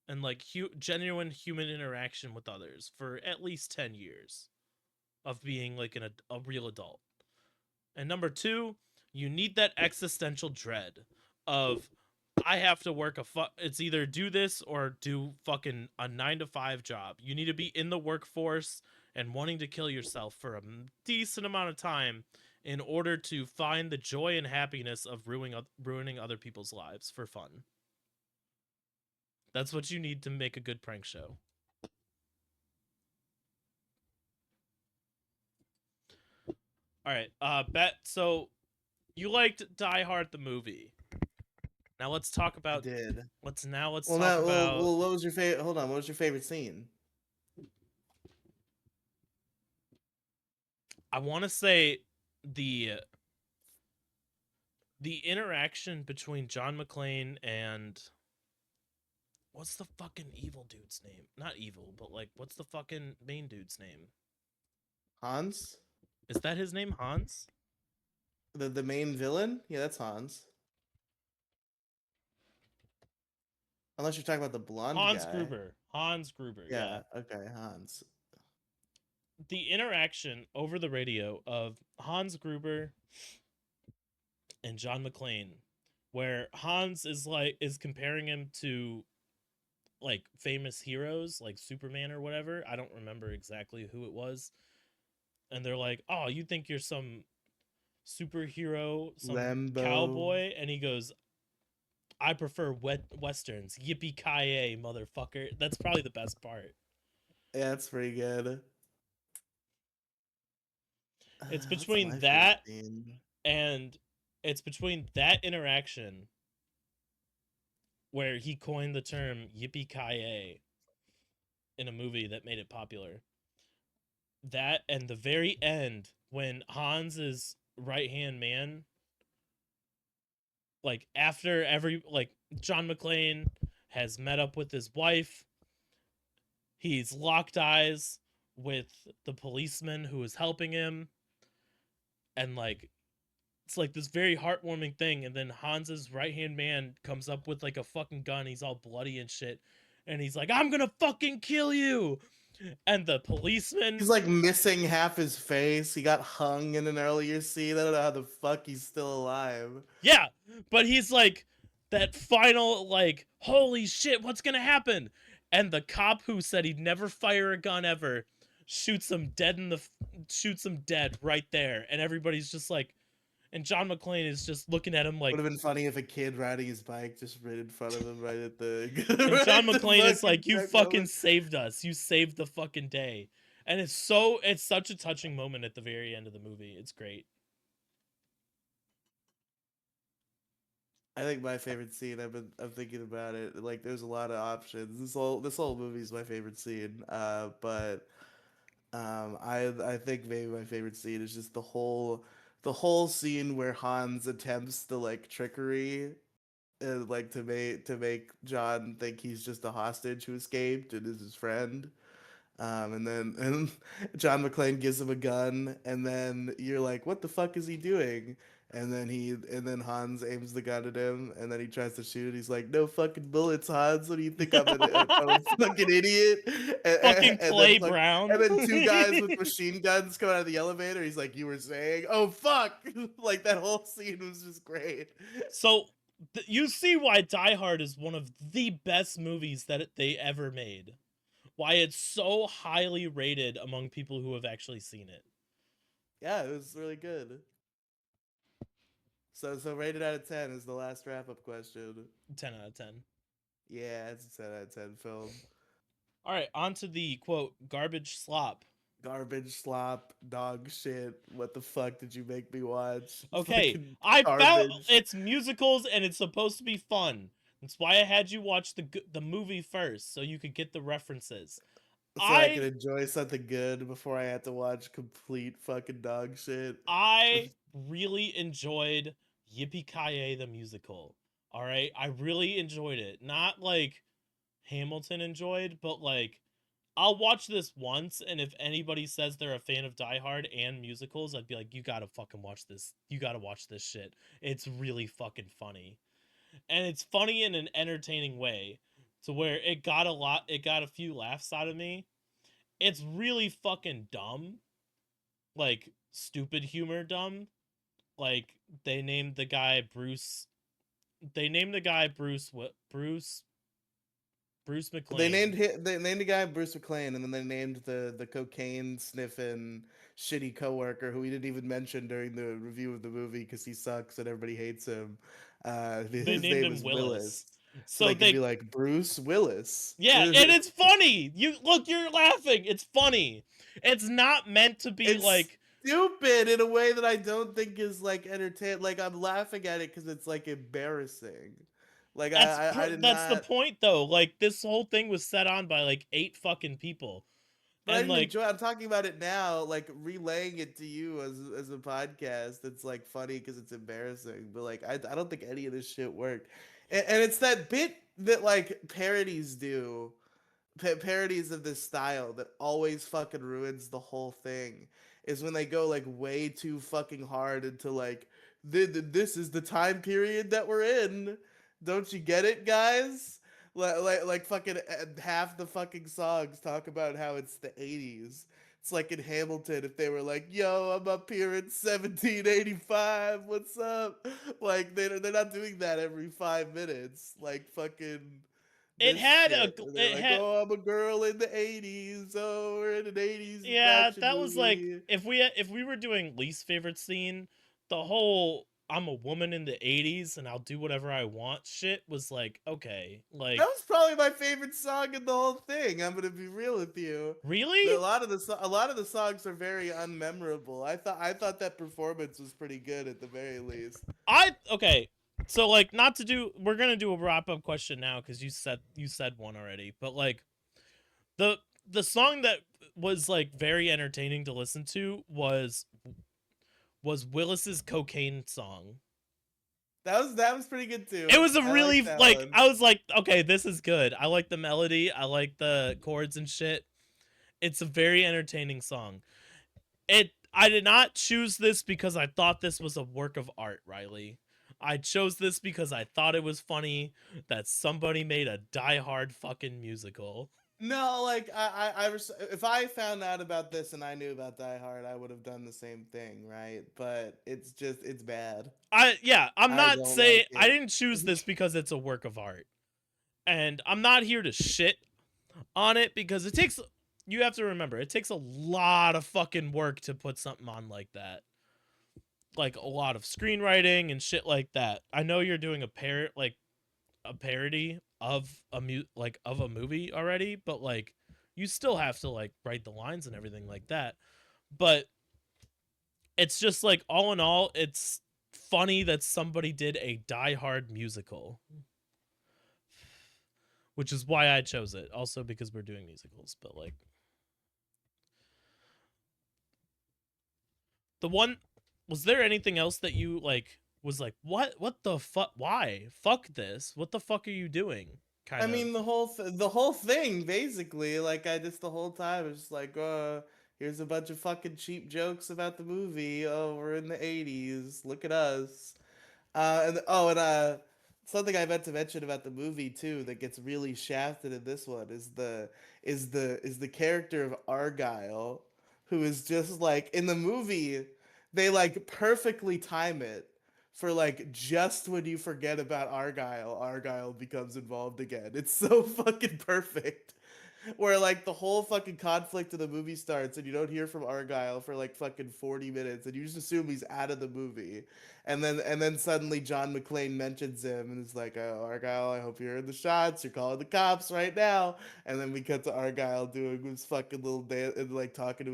and like genuine human interaction with others for at least 10 years of being like a real adult. And number two, you need that existential dread of I have to work it's either do this or do fucking a 9 to 5 job. You need to be in the workforce and wanting to kill yourself for a decent amount of time in order to find the joy and happiness of ruining other people's lives for fun. That's what you need to make a good prank show. All right, bet so you liked Die Hard the movie. Now let's talk I about did. let's Well, talk now, about what was your favorite? Hold on, what was your favorite scene? I want to say the the interaction between John McClane and what's the fucking evil dude's name? Not evil, but like, what's the fucking main dude's name? Hans, Is that his name, Hans? the main villain. Yeah, that's Hans. Unless you're talking about the blonde Hans guy. Gruber. Hans Gruber, yeah. Yeah. Okay, Hans. The interaction over the radio of Hans Gruber and John McClane, where Hans is comparing him to like famous heroes like Superman or whatever. I don't remember exactly who it was. And they're like, "Oh, you think you're some superhero, some Lambo. cowboy?" And he goes, "I prefer westerns. Yippee ki motherfucker." That's probably the best part. Yeah, that's pretty good. It's What's between my favorite that scene? and it's between that interaction where he coined the term yippee ki in a movie that made it popular. That and the very end when Hans's right hand man, like after every like John McClane has met up with his wife, he's locked eyes with the policeman who is helping him, and like it's like this very heartwarming thing. And then Hans's right hand man comes up with like a fucking gun. He's all bloody and shit, and he's like, "I'm gonna fucking kill you." And the policeman, He's like missing half his face. He got hung in an earlier scene. I don't know how the fuck he's still alive. yeah, but he's like that final like, holy shit, what's gonna happen? And the cop who said he'd never fire a gun ever shoots him dead shoots him dead right there, and everybody's just like, and John McClane is just looking at him Would like, have been funny if a kid riding his bike just right in front of him, right at the and John right the McClane is fucking like, "You correct fucking moment. saved us. You saved the fucking day." And it's such a touching moment at the very end of the movie. It's great. I think my favorite scene. I'm thinking about it. Like, there's a lot of options. This whole movie is my favorite scene. But I think maybe my favorite scene is just the whole scene where Hans attempts the like trickery, like to make John think he's just a hostage who escaped and is his friend. And then and John McClane gives him a gun, and then you're like, "What the fuck is he doing?" And then Hans aims the gun at him, and then he tries to shoot. He's like, "No fucking bullets, Hans. What do you think I'm a fucking idiot?" Fucking And then Clay and Brown. then two guys with machine guns come out of the elevator. He's like, "You were saying, oh fuck!" Like that whole scene was just great. So you see why Die Hard is one of the best movies that they ever made. Why it's so highly rated among people who have actually seen it. Yeah, it was really good. So rated out of 10 is the last wrap up question. 10 out of 10. Yeah, it's a 10 out of 10 film. All right, on to the quote garbage slop. Garbage, slop, dog shit. What the fuck did you make me watch? Okay, Fucking I found garbage. it's musicals and it's supposed to be fun. That's why I had you watch the movie first so you could get the references. So I could I enjoy something good before I had to watch complete fucking dog shit. I really enjoyed Yippee Ki the musical. All right, I really enjoyed it. Not like Hamilton enjoyed, but like I'll watch this once, and if anybody says they're a fan of Die Hard and musicals, I'd be like, you gotta fucking watch this. You gotta watch this shit. It's really fucking funny. And it's funny in an entertaining way to where it got a few laughs out of me. It's really fucking dumb. Like stupid humor dumb. Like they named the guy Bruce they named the guy Bruce McLean. They named the guy Bruce McLean, and then they named the cocaine sniffing shitty coworker who we didn't even mention during the review of the movie because he sucks and everybody hates him. They His named name him was Willis. Willis, so So they could be they like Bruce Willis. Yeah, and it's funny. You look, you're laughing. It's funny. It's not meant to be It's like stupid in a way that I don't think is like entertain. Like I'm laughing at it because it's like embarrassing. Like I did that's the not. point though. Like this whole thing was set on by like 8 fucking people. But I And didn't like enjoy. I'm talking about it now, like relaying it to you as a podcast. It's like funny because it's embarrassing, but like I don't think any of this shit worked. And it's that bit that like parodies do, parodies of this style that always fucking ruins the whole thing, is when they go like way too fucking hard into like this is the time period that we're in. Don't you get it, guys? Like fucking half the fucking songs talk about how it's the 80s. It's like in Hamilton if they were like, "Yo, I'm up here in 1785. What's up?" Like they're not doing that every 5 minutes. Like fucking It this had a shit. gl- They're it like, had "Oh, I'm a girl in the 80s. Oh, we're in an 80s yeah, action that was like movie." if we were doing least favorite scene, the whole I'm a woman in the 80s and I'll do whatever I want shit was like, okay, That like was probably my favorite song in the whole thing. I'm gonna be real with you. A really? lot of a lot of the songs are very unmemorable. I thought that performance was pretty good at the very least. Okay. So like not to do we're going to do a wrap up question now cuz you said one already. But like the the song that was like very entertaining to listen to was Willis's cocaine song. That was pretty good It too. was a I like really that like one. I was like, okay, this is good. I like the melody, I like the chords and shit. It's a very entertaining song. I did not choose this because I thought this was a work of art, Riely. I chose this because I thought it was funny that somebody made a Die Hard fucking musical. No, like if I found out about this and I knew about Die Hard, I would have done the same thing, right? But it's bad. I'm I not don't like saying I it. didn't choose this because it's a work of art. And I'm not here to shit on it because you have to remember, it takes a lot of fucking work to put something on like that. Like a lot of screenwriting and shit like that. I know you're doing a parody of of a movie already, but like you still have to like write the lines and everything like that. But it's just like all in all, it's funny that somebody did a Die Hard musical, which is why I chose it. Also because we're doing musicals, but like the one was there anything else that you like was like what the fuck, why fuck this, what the fuck are you doing, I kind of. mean the whole thing basically, like I just the whole time was just like, here's a bunch of fucking cheap jokes about the movie. Oh, we're in the 80s. Look at us. And something I meant to mention about the movie too that gets really shafted in this one is the character of Argyle, who is just like in the movie they like perfectly time it for like just when you forget about Argyle becomes involved again. It's so fucking perfect. Where like the whole fucking conflict of the movie starts and you don't hear from Argyle for like fucking 40 minutes and you just assume he's out of the movie. And then suddenly John McClane mentions him and it's like, "Oh, Argyle, I hope you're in the shots. You're calling the cops right now." And then we cut to Argyle doing his fucking little dance and like talking to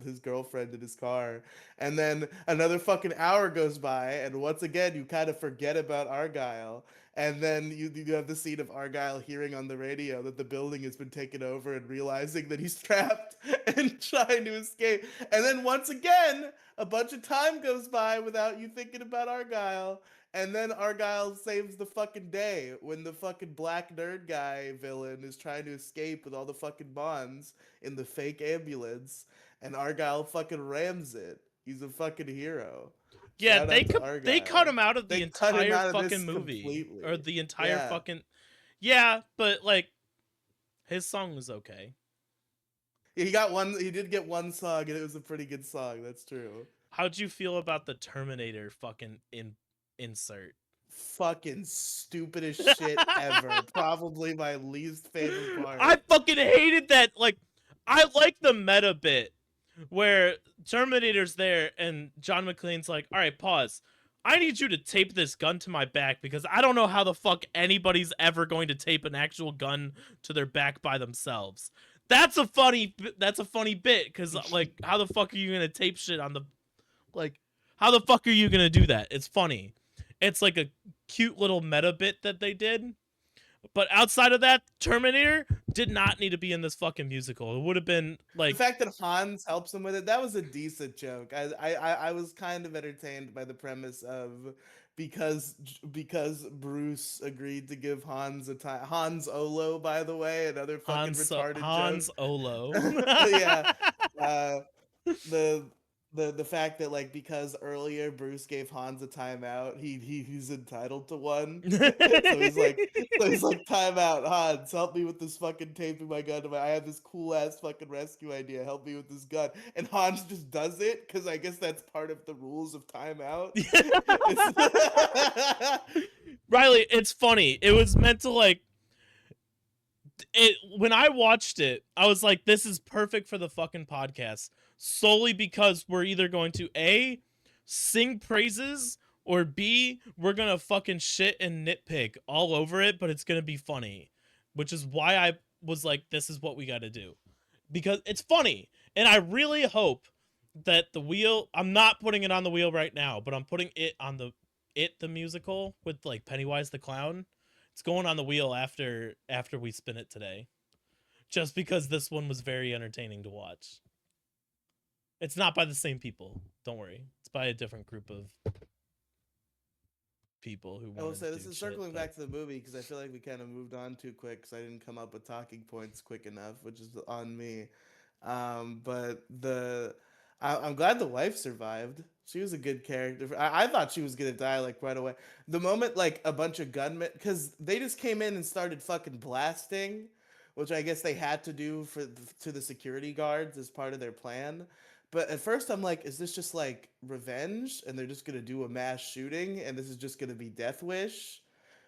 his girlfriend in his car. And then another fucking hour goes by and once again you kind of forget about Argyle. And then you have the scene of Argyle hearing on the radio that the building has been taken over and realizing that he's trapped and trying to escape. And then once again, a bunch of time goes by without you thinking about Argyle. And then Argyle saves the fucking day when the fucking black nerd guy villain is trying to escape with all the fucking bonds in the fake ambulance. And Argyle fucking rams it. He's a fucking hero. Yeah, Shout out to they cut Argyle. him out of the They cut him entire out of fucking this movie or completely. the entire Yeah. fucking. Yeah, but like his song was okay. He got one. He did get one song, and it was a pretty good song. That's true. How'd you feel about the Terminator fucking insert? Fucking stupidest shit ever. Probably my least favorite I part. fucking hated that. Like, I like the meta bit where Terminator's there and John McClane's like, "All right, pause. I need you to tape this gun to my back because I don't know how the fuck anybody's ever going to tape an actual gun to their back by themselves." That's a funny bit because like, how the fuck are you gonna tape shit on the like? How the fuck are you gonna do that? It's funny. It's like a cute little meta bit that they did. But outside of that, Terminator did not need to be in this fucking musical. It would have been The like, fact that Hans helps him with it, that was a decent joke. I was kind of entertained by the premise of because because Bruce agreed to give Hans a time. Hans Olo, by the way, another fucking retarded joke. Hans Olo. Yeah. Uh, the the fact that like because earlier Bruce gave Hans a timeout, he's entitled to one. So he's like timeout, Hans, help me with this fucking taping my gun to my. I have this cool ass fucking rescue idea. Help me with this gun, and Hans just does it because I guess that's part of the rules of timeout. It's Riely, it's funny. It was meant to like it when I watched it, I was like, this is perfect for the fucking podcast. Solely because we're either going to A, sing praises, or B, we're gonna fucking shit and nitpick all over it, but it's gonna be funny. Which is why I was like, this is what we gotta do. Because it's funny. And I really hope that the wheel I'm not putting it on the wheel right now, but I'm putting it on the musical with like Pennywise the Clown. It's going on the wheel after we spin it today. Just because this one was very entertaining to watch. It's not by the same people. Don't worry. It's by a different group of people who I will want say to this do is shit. circling But back to the movie because I feel like we kind of moved on too quick because I didn't come up with talking points quick enough, which is on me. But I'm glad the wife survived. She was a good character. I thought she was gonna die like right away. The moment like a bunch of gunmen, because they just came in and started fucking blasting, which I guess they had to do to the security guards as part of their plan. But at first, I'm like, is this just like revenge? And they're just gonna do a mass shooting, and this is just gonna be Death Wish,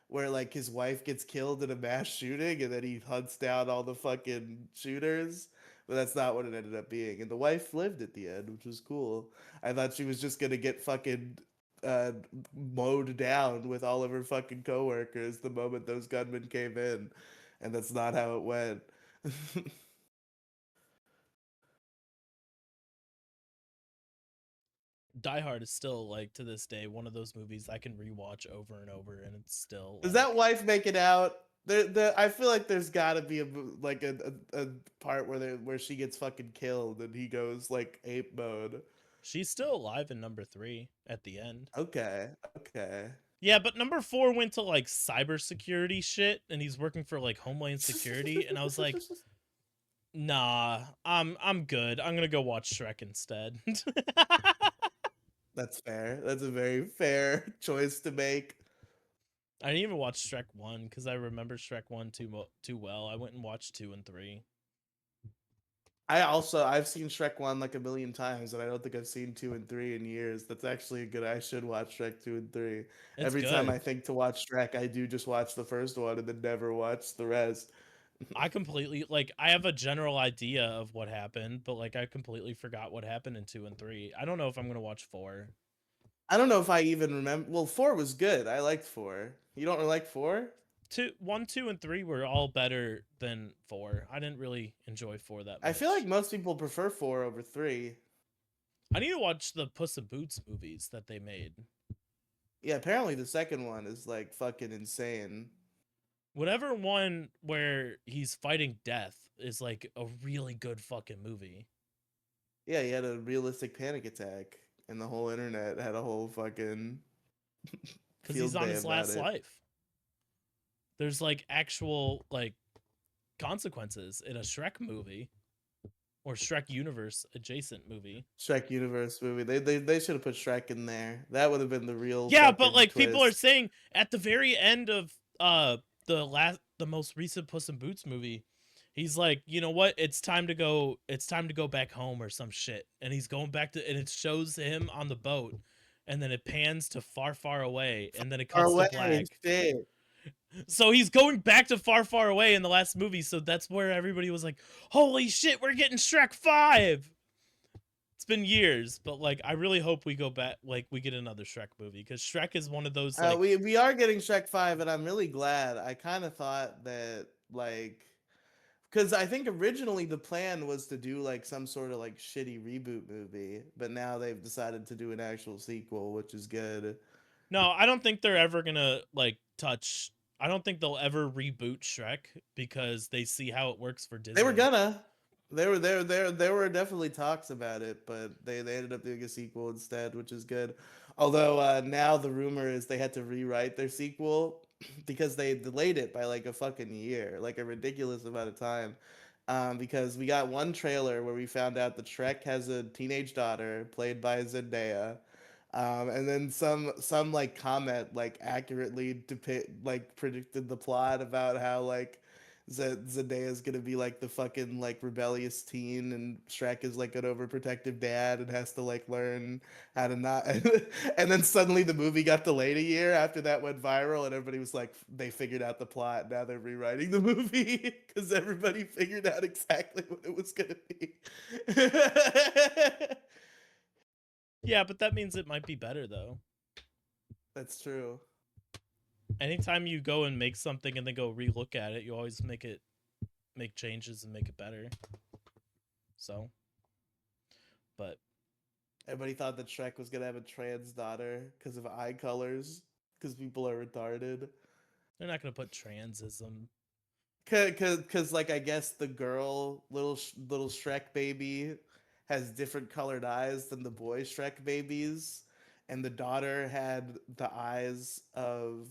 where like his wife gets killed in a mass shooting, and then he hunts down all the fucking shooters. But that's not what it ended up being. And the wife lived at the end, which was cool. I thought she was just gonna get fucking uh, mowed down with all of her fucking coworkers the moment those gunmen came in, and that's not how it went. Die Hard is still like to this day one of those movies I can rewatch over and over, and it's still Does like that wife make it out? I feel like there's got to be like a part where she gets fucking killed and he goes like ape mode. she's still alive in number 3 at the end. Okay, okay. Yeah, but number 4 went to like cybersecurity shit, and he's working for like Homeland Security, and I was like, nah, I'm good. I'm gonna go watch Shrek instead. That's fair. That's a very fair choice to make. I didn't even watch Shrek 1 because I remember Shrek 1 too well. I went and watched 2 and 3. I've seen Shrek 1 like a million times, and I don't think I've seen 2 and 3 in years. That's actually a good. I should watch Shrek 2 and 3. It's Every time good. I think to watch Shrek, I do just watch the first one and then never watch the rest. I completely like I have a general idea of what happened, but like I completely forgot what happened in 2 and 3. I don't know if I'm going to watch 4. I don't know if I even remember. Well, 4 was good. I liked 4. You don't like 4? 2 1 2 and 3 were all better than 4. I didn't really enjoy 4 that I feel like much. most people prefer 4 over 3. I need to watch the Puss in Boots movies that they made. Yeah, apparently the second one is like fucking insane. Whatever one where he's fighting death is like a really good fucking movie. Yeah, he had a realistic panic attack, and the whole internet had a whole fucking Cuz he's field on day his about last it. life. There's like actual like consequences in a Shrek movie or Shrek universe adjacent movie. Shrek universe movie. They should have put Shrek in there. That would have been the real Yeah, but fucking like people are twist. saying at the very end of the most recent Puss in Boots movie, he's like, "You know what? It's time to go back home or some shit." And he's going back to and it shows him on the boat and then it pans to far far away and then it Far cuts to away, black. shit. So he's going back to far far away in the last movie, so that's where everybody was like, "Holy shit, we're getting Shrek 5." It's been years, but like I really hope we go back like we get another Shrek movie cuz Shrek is one of those like We are getting Shrek 5, and I'm really glad. I kind of thought that like because I think originally the plan was to do like some sort of like shitty reboot movie, but now they've decided to do an actual sequel, which is good. no, I don't think they're ever going to like touch I don't think they'll ever reboot Shrek because they see how it works for They were Disney. gonna. There were definitely talks about it, but they ended up doing a sequel instead, which is good. Although now the rumor is they had to rewrite their sequel because they delayed it by like a fucking year, like a ridiculous amount of time. Because we got one trailer where we found out that Shrek has a teenage daughter played by Zendaya, and then some like comment like accurately predicted the plot about how like Zendaya is gonna be like the fucking like rebellious teen, and Shrek is like an overprotective dad and has to like learn how to not. And then suddenly the movie got delayed a year after that went viral, and everybody was like, they figured out the plot. Now they're rewriting the movie because everybody figured out exactly what it was gonna be. Yeah, but that means it might be better though. That's true. Anytime you go and make something and then go relook at it, you always make changes and make it better. So, but Everybody thought that Shrek was gonna have a trans daughter because of eye colors, because people are retarded. they're not gonna put transism. Cause like I guess the girl little Shrek baby has different colored eyes than the boy Shrek babies, and the daughter had the eyes of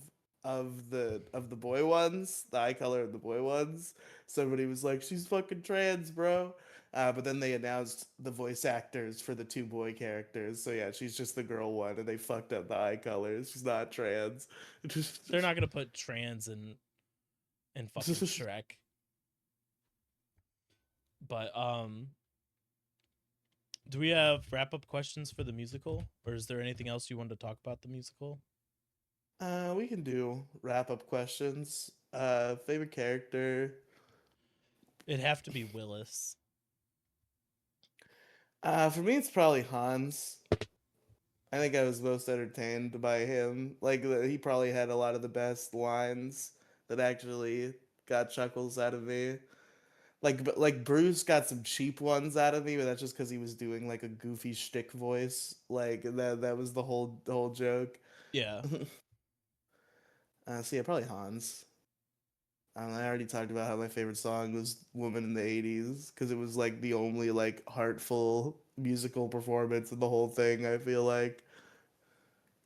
the boy ones, the eye color of the boy ones. Somebody was like, she's fucking trans, bro. But then they announced the voice actors for the two boy characters. So yeah, she's just the girl one, and they fucked up the eye colors. She's not trans. They're not gonna put trans in fucking Shrek. But do we have wrap up questions for the musical, or is there anything else you wanted to talk about the musical? We can do wrap up questions. Favorite character. It'd have to be Willis. For me, it's probably Hans. I think I was most entertained by him. Like he probably had a lot of the best lines that actually got chuckles out of me. Like Bruce got some cheap ones out of me, but that's just because he was doing like a goofy shtick voice. Like that was the whole joke. Yeah, So yeah, probably Hans. I already talked about how my favorite song was "Woman in the '80s" because it was like the only like heartful musical performance in the whole thing. I feel like,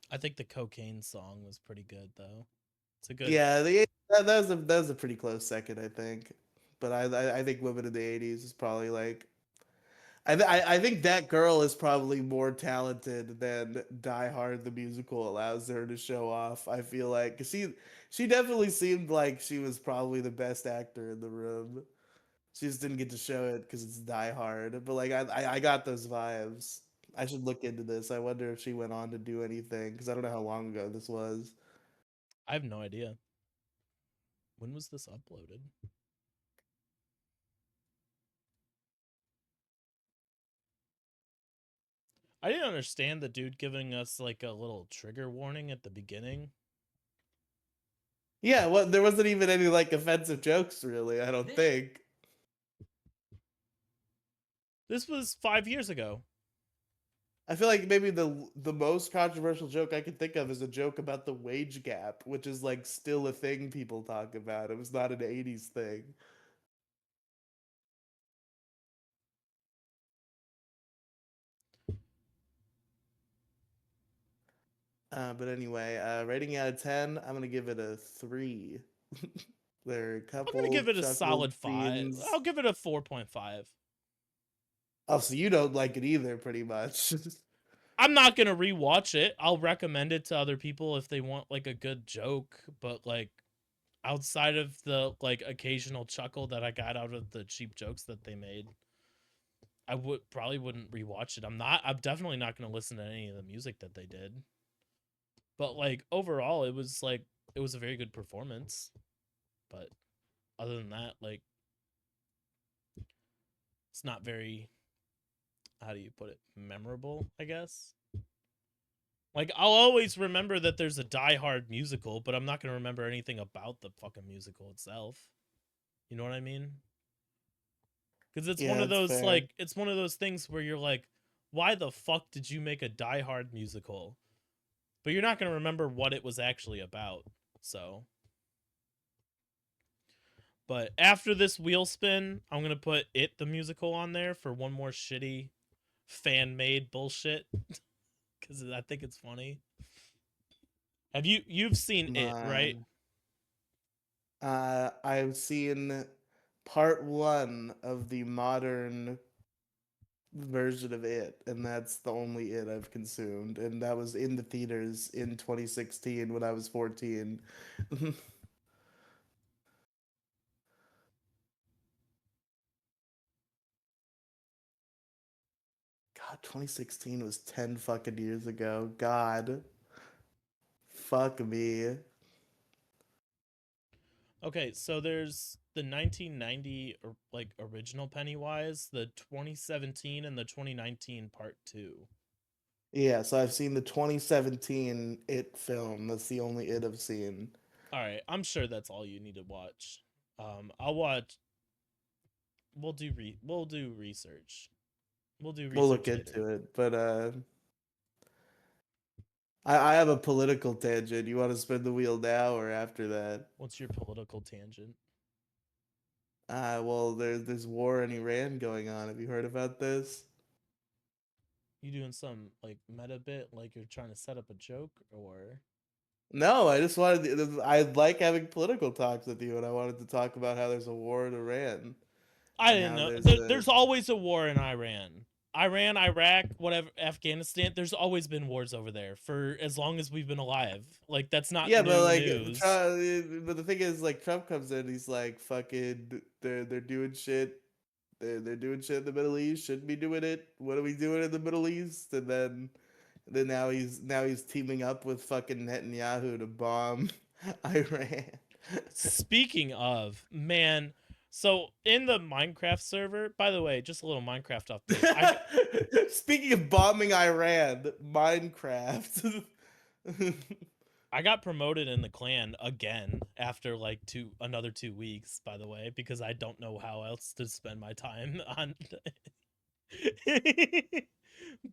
I think the cocaine song was pretty good though. It's a good. yeah, that was a pretty close second, I think. But I think "Woman in the '80s" is probably like I think that girl is probably more talented than Die Hard the musical allows her to show off. I feel like 'cause she definitely seemed like she was probably the best actor in the room. She just didn't get to show it because it's Die Hard. But like I got those vibes. I should look into this. I wonder if she went on to do anything because I don't know how long ago this was. I have no idea. When was this uploaded? I didn't understand the dude giving us like a little trigger warning at the beginning. Yeah, well, there wasn't even any like offensive jokes really. I don't think. This was 5 years ago. I feel like maybe the most controversial joke I can think of is a joke about the wage gap, which is like still a thing people talk about. It was not an '80s thing. But anyway, rating out of 10, I'm gonna give it a 3. There are a I'm gonna couple give it a chuckle solid 5. scenes. I'll give it a 4.5. Oh, so you don't like it either, pretty much. I'm not gonna rewatch it. I'll recommend it to other people if they want like a good joke, but like outside of the like occasional chuckle that I got out of the cheap jokes that they made, I wouldn't rewatch it. I'm definitely not gonna listen to any of the music that they did. But like overall it was a very good performance. But other than that, like it's not very, how do you put it, memorable, I guess. Like I'll always remember that there's a Die Hard musical, but I'm not gonna remember anything about the fucking musical itself. You know what I mean? Because it's Yeah, one of that's those fair. like it's one of those things where you're like, why the fuck did you make a Die Hard musical? But you're not gonna remember what it was actually about. So, but after this wheel spin, I'm gonna put It the musical on there for one more shitty fan made bullshit. because I think it's funny. Have you've seen Come it, right? on. I've seen part one of the modern version of it, and that's the only it I've consumed, and that was in the theaters in 2016 when I was 14. God, 2016 was 10 fucking years ago. God, fuck me. Okay, so there's the 1990 like original Pennywise, the 2017, and the 2019 part 2. Yeah, so I've seen the 2017 It film. That's the only It I've seen. All right, I'm sure that's all you need to watch. I'll watch. We'll do research. We'll do We'll look research later. into it, but I have a political tangent. You want to spin the wheel now or after that? What's your political tangent? Well, there's war in Iran going on. Have you heard about this? You doing some like meta bit, like you're trying to set up a joke, or No, I just wanted. I like having political talks with you, and I wanted to talk about how there's a war in Iran I and didn't how know. there's a There's always a war in Iran. Iran, Iraq, whatever, Afghanistan. There's always been wars over there for as long as we've been alive. Like that's not yeah, but new like news. Trump, but the thing is, like Trump comes in, he's like, fucking, they're doing shit. They're doing shit in the Middle East. Shouldn't be doing it. What are we doing in the Middle East? And then now he's teaming up with fucking Netanyahu to bomb Iran. Speaking of, man, so in the Minecraft server, by the way, just a little Minecraft update. Speaking of bombing Iran, Minecraft. I got promoted in the clan again after like another 2 weeks, by the way, because I don't know how else to spend my time on.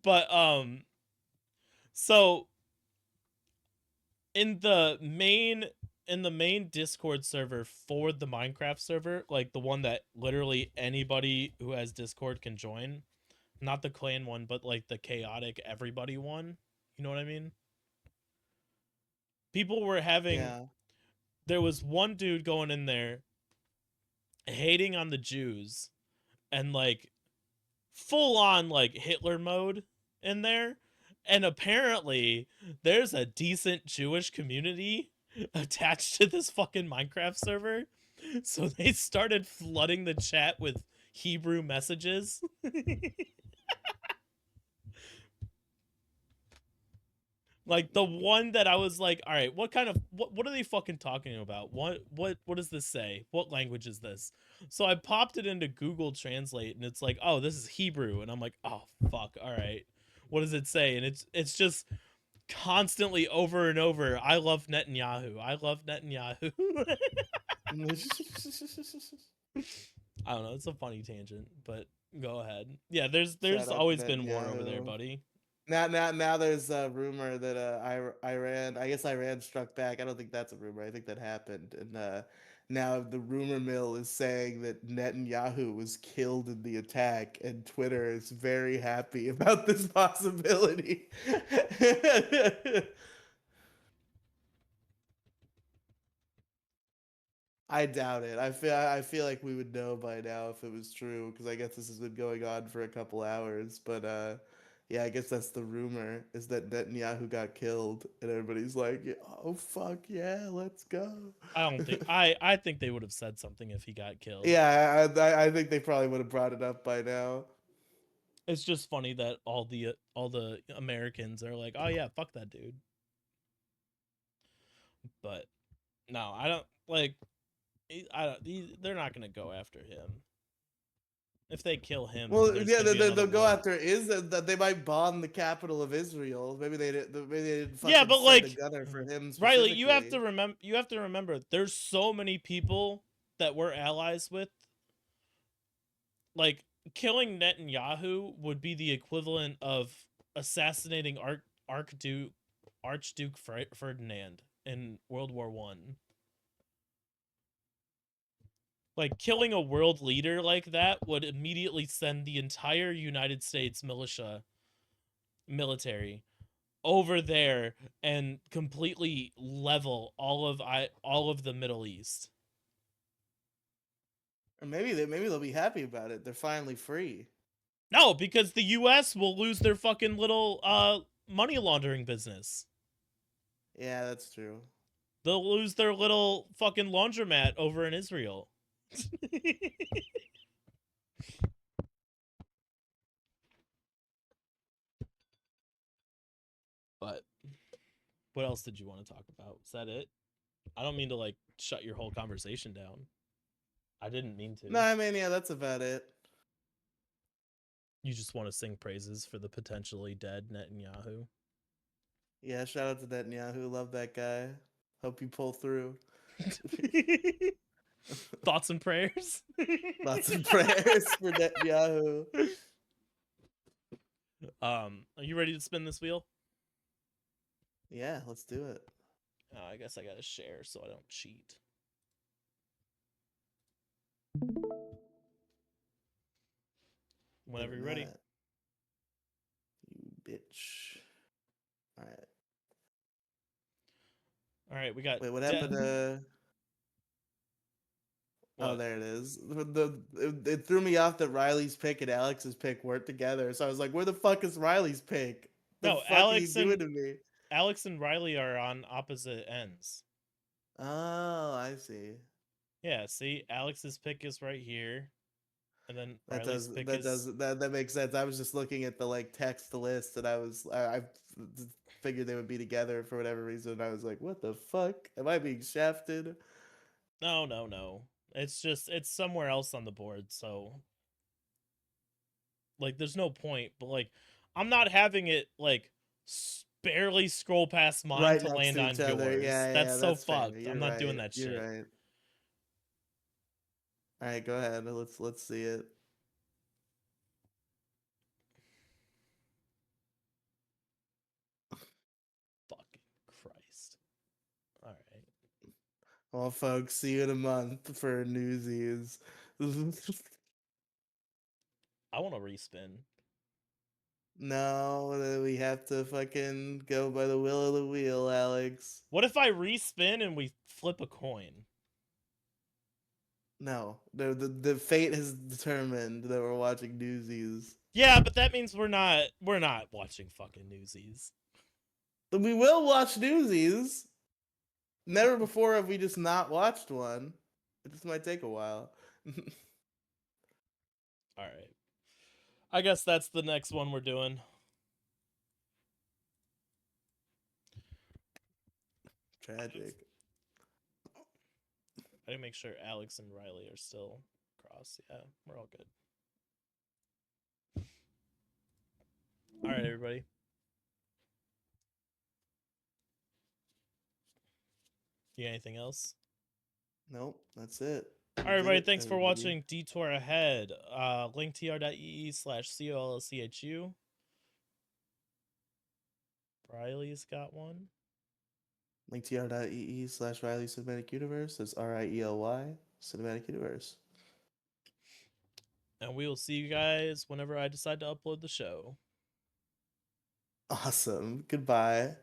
But so in the main Discord server for the Minecraft server, like the one that literally anybody who has Discord can join, not the clan one, but like the chaotic everybody one. You know what I mean? People were having Yeah. There was one dude going in there hating on the Jews and like full on like Hitler mode in there. And apparently there's a decent Jewish community attached to this fucking Minecraft server. So they started flooding the chat with Hebrew messages. Like the one that I was like, all right, what are they fucking talking about? What does this say? What language is this? So I popped it into Google Translate and it's like, oh, this is Hebrew. And I'm like, oh fuck, all right. What does it say? And it's just constantly over and over, I love Netanyahu. I love Netanyahu. I don't know, it's a funny tangent, but go ahead. Yeah, Shout there's out to always been war over there, Netanyahu. buddy. Now there's a rumor that Iran, I guess Iran struck back. I don't think that's a rumor. I think that happened. And now the rumor mill is saying that Netanyahu was killed in the attack, and Twitter is very happy about this possibility. I doubt it. I feel like we would know by now if it was true, because I guess this has been going on for a couple hours. But yeah, I guess that's the rumor, is that Netanyahu got killed, and everybody's like, "Yeah, oh fuck yeah, let's go." I don't think I think they would have said something if he got killed. Yeah, I think they probably would have brought it up by now. It's just funny that all the Americans are like, "Oh yeah, fuck that dude." But no, I don't like I don't they're not going to go after him. If they kill him, then Well, there's yeah, going to be another they'll go war. after is that they might bomb the capital of Israel. Maybe they didn't Yeah, fucking but send a like gunner for him Riley, specifically. you have to remember there's so many people that we're allies with. Like killing Netanyahu would be the equivalent of assassinating Archduke Ferdinand in World War One. Like killing a world leader like that would immediately send the entire United States military over there and completely level all of the Middle East. Or maybe they'll be happy about it. They're finally free. No, because the US will lose their fucking little money laundering business. Yeah, that's true. They'll lose their little fucking laundromat over in Israel. But what else did you want to talk about? Is that it? I don't mean to like shut your whole conversation down. I didn't mean No, to. I mean, yeah, that's about it. You just want to sing praises for the potentially dead Netanyahu. Yeah, shout out to Netanyahu. Love that guy. Hope you pull through. Thoughts and prayers. Lots of prayers for Netanyahu. Are you ready to spin this wheel? Yeah, let's do it. I guess I gotta share so I don't cheat. Whenever Better you're ready. not. You bitch. All right. All right, we got. Wait, what happened to? Oh, What? there it is. It threw me off that Riley's pick and Alex's pick weren't together. So I was like, where the fuck is Riley's pick? The No, fuck are you doing to me? Alex and Riely are on opposite ends. Oh, I see. Yeah, see, Alex's pick is right here, and then That Riley's does pick that is. does that makes sense. I was just looking at the like text list and I figured they would be together for whatever reason. I was like, what the fuck? Am I being shafted? No, no, no. It's just it's somewhere else on the board, so like there's no point. But like, I'm not having it like barely scroll past mine Right to next land to each on other. yours. Yeah, That's yeah, so that's fair. fucked. I'm You're not doing right. that You're shit. right. All right, go ahead. Let's see it. Fucking Christ. All right. Well, folks, see you in a month for Newsies. I want to respin. No, we have to fucking go by the will of the wheel, Alex. What if I respin and we flip a coin? No, the fate has determined that we're watching Newsies. Yeah, but that means we're not watching fucking Newsies. But we will watch Newsies. Never before have we just not watched one. It just might take a while. All right. I guess that's the next one we're doing. Tragic. I gotta make sure Alex and Riely are still cross. Yeah, we're all good. All right, everybody. You got anything else? Nope, that's it. All right, everybody. It, Thanks for everybody. watching Detour Ahead. Link tr.ee/colchu. Riley's got one. linktr.ee/Riely Cinematic Universe. That's RIELY Cinematic Universe. And we will see you guys whenever I decide to upload the show. Awesome. Goodbye.